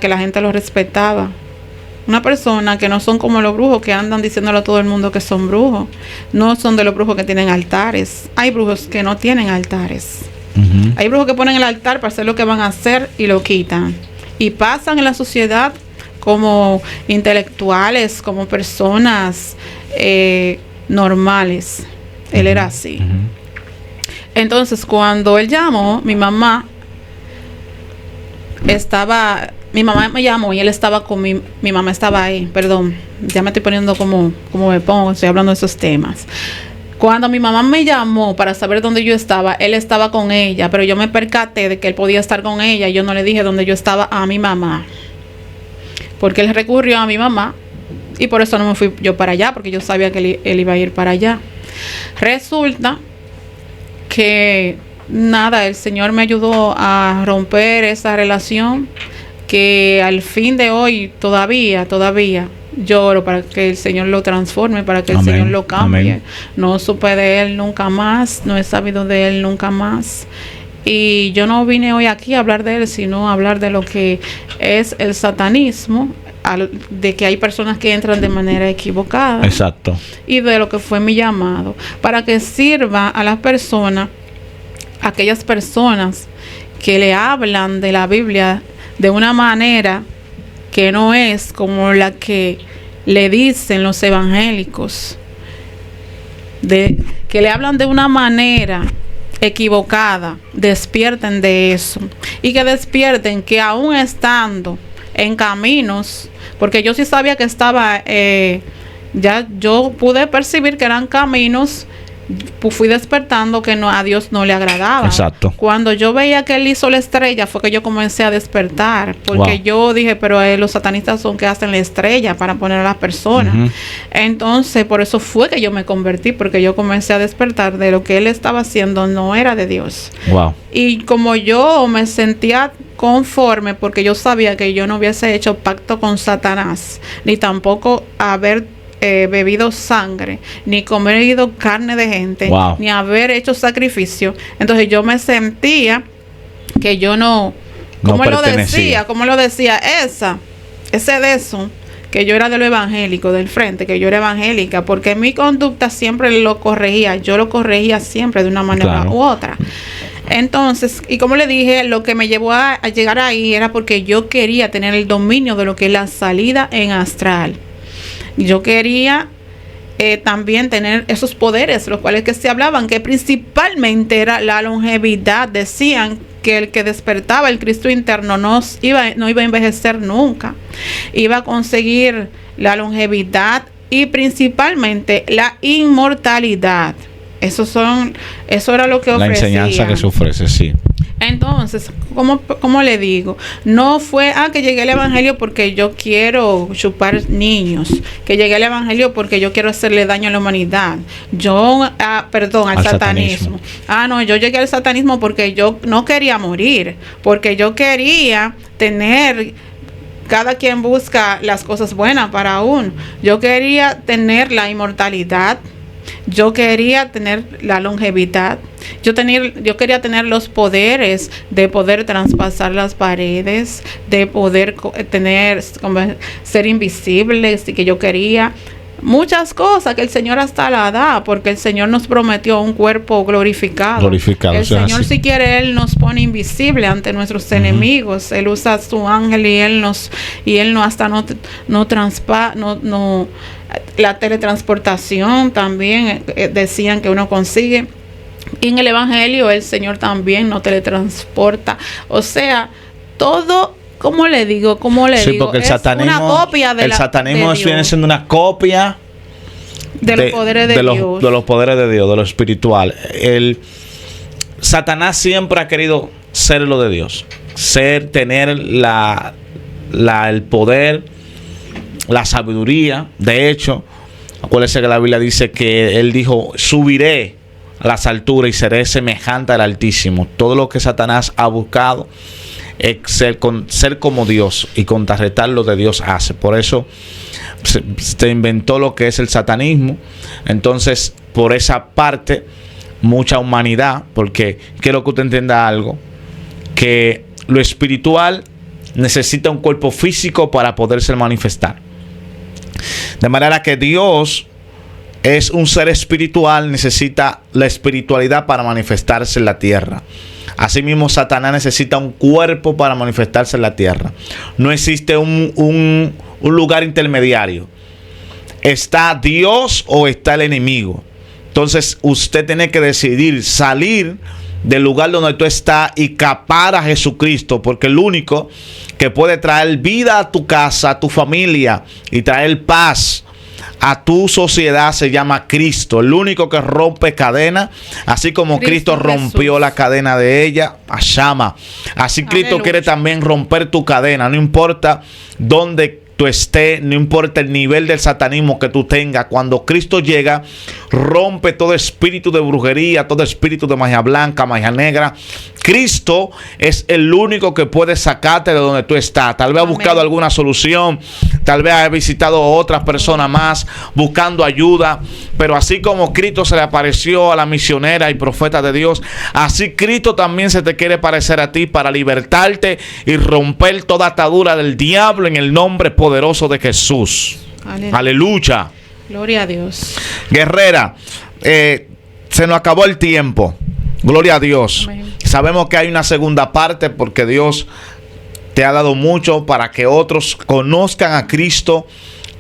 que la gente lo respetaba. Una persona que no son como los brujos que andan diciéndole a todo el mundo que son brujos. No son de los brujos que tienen altares. Hay brujos que no tienen altares. Uh-huh. Hay brujos que ponen el altar para hacer lo que van a hacer y lo quitan. Y pasan en la sociedad como intelectuales, como personas normales. Él era así. Uh-huh. Entonces, cuando él llamó, mi mamá me llamó y él estaba con mi mamá estaba ahí. Perdón, ya me estoy poniendo como me pongo, estoy hablando de esos temas. Cuando mi mamá me llamó para saber dónde yo estaba, él estaba con ella, pero yo me percaté de que él podía estar con ella y yo no le dije dónde yo estaba a mi mamá. Porque él recurrió a mi mamá y por eso no me fui yo para allá, porque yo sabía que él iba a ir para allá. Resulta que nada, el Señor me ayudó a romper esa relación, que al fin de hoy todavía yo oro para que el Señor lo transforme, para que el Amén. Señor lo cambie. Amén. No supe de él nunca más, no he sabido de él nunca más. Y yo no vine hoy aquí a hablar de él, sino a hablar de lo que es el satanismo, de que hay personas que entran de manera equivocada. Exacto. Y de lo que fue mi llamado, para que sirva a las personas, aquellas personas que le hablan de la Biblia de una manera que no es como la que le dicen los evangélicos, que le hablan de una manera equivocada. Despierten de eso, y que despierten que aún estando en caminos, porque yo sí sabía que estaba, ya yo pude percibir que eran caminos, pues fui despertando que no, a Dios no le agradaba. Exacto. Cuando yo veía que él hizo la estrella, fue que yo comencé a despertar, porque Wow. yo dije, pero los satanistas son que hacen la estrella para poner a las personas. Ujú. Entonces, por eso fue que yo me convertí, porque yo comencé a despertar de lo que él estaba haciendo no era de Dios. Wow. Y como yo me sentía conforme, porque yo sabía que yo no hubiese hecho pacto con Satanás, ni tampoco haber bebido sangre, ni comido carne de gente, Wow. ni haber hecho sacrificio, entonces yo me sentía que yo no, como él lo decía, ese de eso, que yo era de lo evangélico, del frente, que yo era evangélica, porque mi conducta siempre lo corregía, yo lo corregía siempre de una manera Claro. u otra. Entonces, y como le dije, lo que me llevó a llegar ahí era porque yo quería tener el dominio de lo que es la salida en astral. Yo quería también tener esos poderes, los cuales que se hablaban, que principalmente era la longevidad. Decían que el que despertaba el Cristo interno no iba a envejecer nunca, iba a conseguir la longevidad y principalmente la inmortalidad. Eso era lo que ofrecía. La enseñanza que se ofrece, sí. Entonces, ¿cómo le digo? No fue que llegué al evangelio porque yo quiero chupar niños, que llegué al evangelio porque yo quiero hacerle daño a la humanidad. Al satanismo. No, yo llegué al satanismo porque yo no quería morir, porque yo quería tener. Cada quien busca las cosas buenas para uno. Yo quería tener la inmortalidad. Yo quería tener la longevidad. Yo quería tener los poderes de poder traspasar las paredes, de poder ser invisible, que yo quería muchas cosas que el Señor hasta la da, porque el Señor nos prometió un cuerpo glorificado. El Señor, si quiere, Él nos pone invisible ante nuestros enemigos. Él usa su ángel y Él la teletransportación también decían que uno consigue. Y en el evangelio el Señor también nos teletransporta. O sea, todo, ¿cómo le digo? Porque el satanismo, una copia de satanismo viene siendo una copia de los poderes de Dios. De los poderes de Dios, de lo espiritual. Satanás siempre ha querido ser lo de Dios. Tener el poder, la sabiduría. De hecho, acuérdense que la Biblia dice que él dijo: subiré a las alturas y seré semejante al Altísimo. Todo lo que Satanás ha buscado es ser como Dios y contrarrestar lo que Dios hace. Por eso se inventó lo que es el satanismo. Entonces, por esa parte, mucha humanidad, porque quiero que usted entienda algo, que lo espiritual necesita un cuerpo físico para poderse manifestar. De manera que Dios es un ser espiritual, necesita la espiritualidad para manifestarse en la tierra. Asimismo, Satanás necesita un cuerpo para manifestarse en la tierra. No existe un lugar intermediario. ¿Está Dios o está el enemigo? Entonces, usted tiene que decidir salir del lugar donde tú estás y capar a Jesucristo, porque el único que puede traer vida a tu casa, a tu familia, y traer paz a tu sociedad se llama Cristo. El único que rompe cadenas, así como Cristo rompió Jesús la cadena de ella, Ashama. Así Cristo Aleluya. Quiere también romper tu cadena. No importa dónde tú estés, no importa el nivel del satanismo que tú tengas. Cuando Cristo llega, rompe todo espíritu de brujería, todo espíritu de magia blanca, magia negra. Cristo es el único que puede sacarte de donde tú estás. Tal vez has buscado alguna solución, tal vez ha visitado a otras personas más buscando ayuda, pero así como Cristo se le apareció a la misionera y profeta de Dios, así Cristo también se te quiere parecer a ti para libertarte y romper toda atadura del diablo en el nombre poderoso de Jesús. Aleluya. Gloria a Dios. Guerrera, se nos acabó el tiempo. Gloria a Dios. Amén. Sabemos que hay una segunda parte porque Dios te ha dado mucho para que otros conozcan a Cristo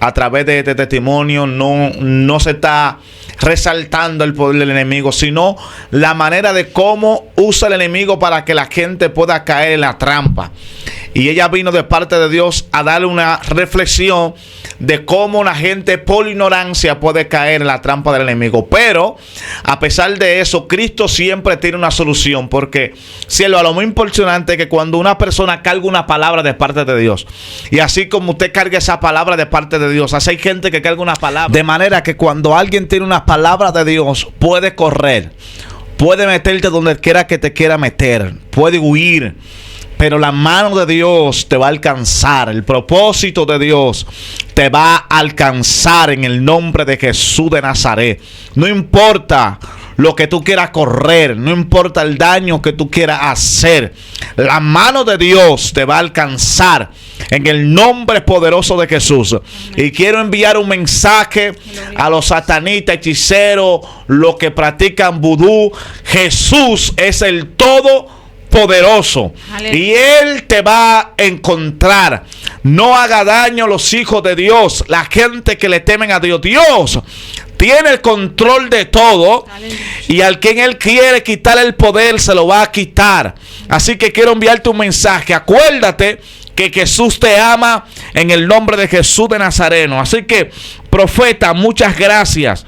a través de este testimonio. No se está resaltando el poder del enemigo, sino la manera de cómo usa el enemigo para que la gente pueda caer en la trampa. Y ella vino de parte de Dios a darle una reflexión de cómo la gente por ignorancia puede caer en la trampa del enemigo. Pero a pesar de eso, Cristo siempre tiene una solución, porque cielo, a lo muy importante es que cuando una persona carga una palabra de parte de Dios, y así como usted carga esa palabra de parte de Dios, así hay gente que carga una palabra, de manera que cuando alguien tiene una palabra de Dios, puede correr, puede meterte donde quiera que te quiera meter, puede huir, pero la mano de Dios te va a alcanzar. El propósito de Dios te va a alcanzar en el nombre de Jesús de Nazaret. No importa lo que tú quieras correr, no importa el daño que tú quieras hacer, la mano de Dios te va a alcanzar en el nombre poderoso de Jesús. Amén. Y quiero enviar un mensaje a los satanistas, hechiceros, los que practican vudú. Jesús es el Todopoderoso. Y Él te va a encontrar. No haga daño a los hijos de Dios, la gente que le temen a Dios. Dios tiene el control de todo. Aleluya. Y al quien Él quiere quitar el poder, se lo va a quitar. Así que quiero enviarte un mensaje. Acuérdate que Jesús te ama en el nombre de Jesús de Nazareno. Así que, profeta, muchas gracias.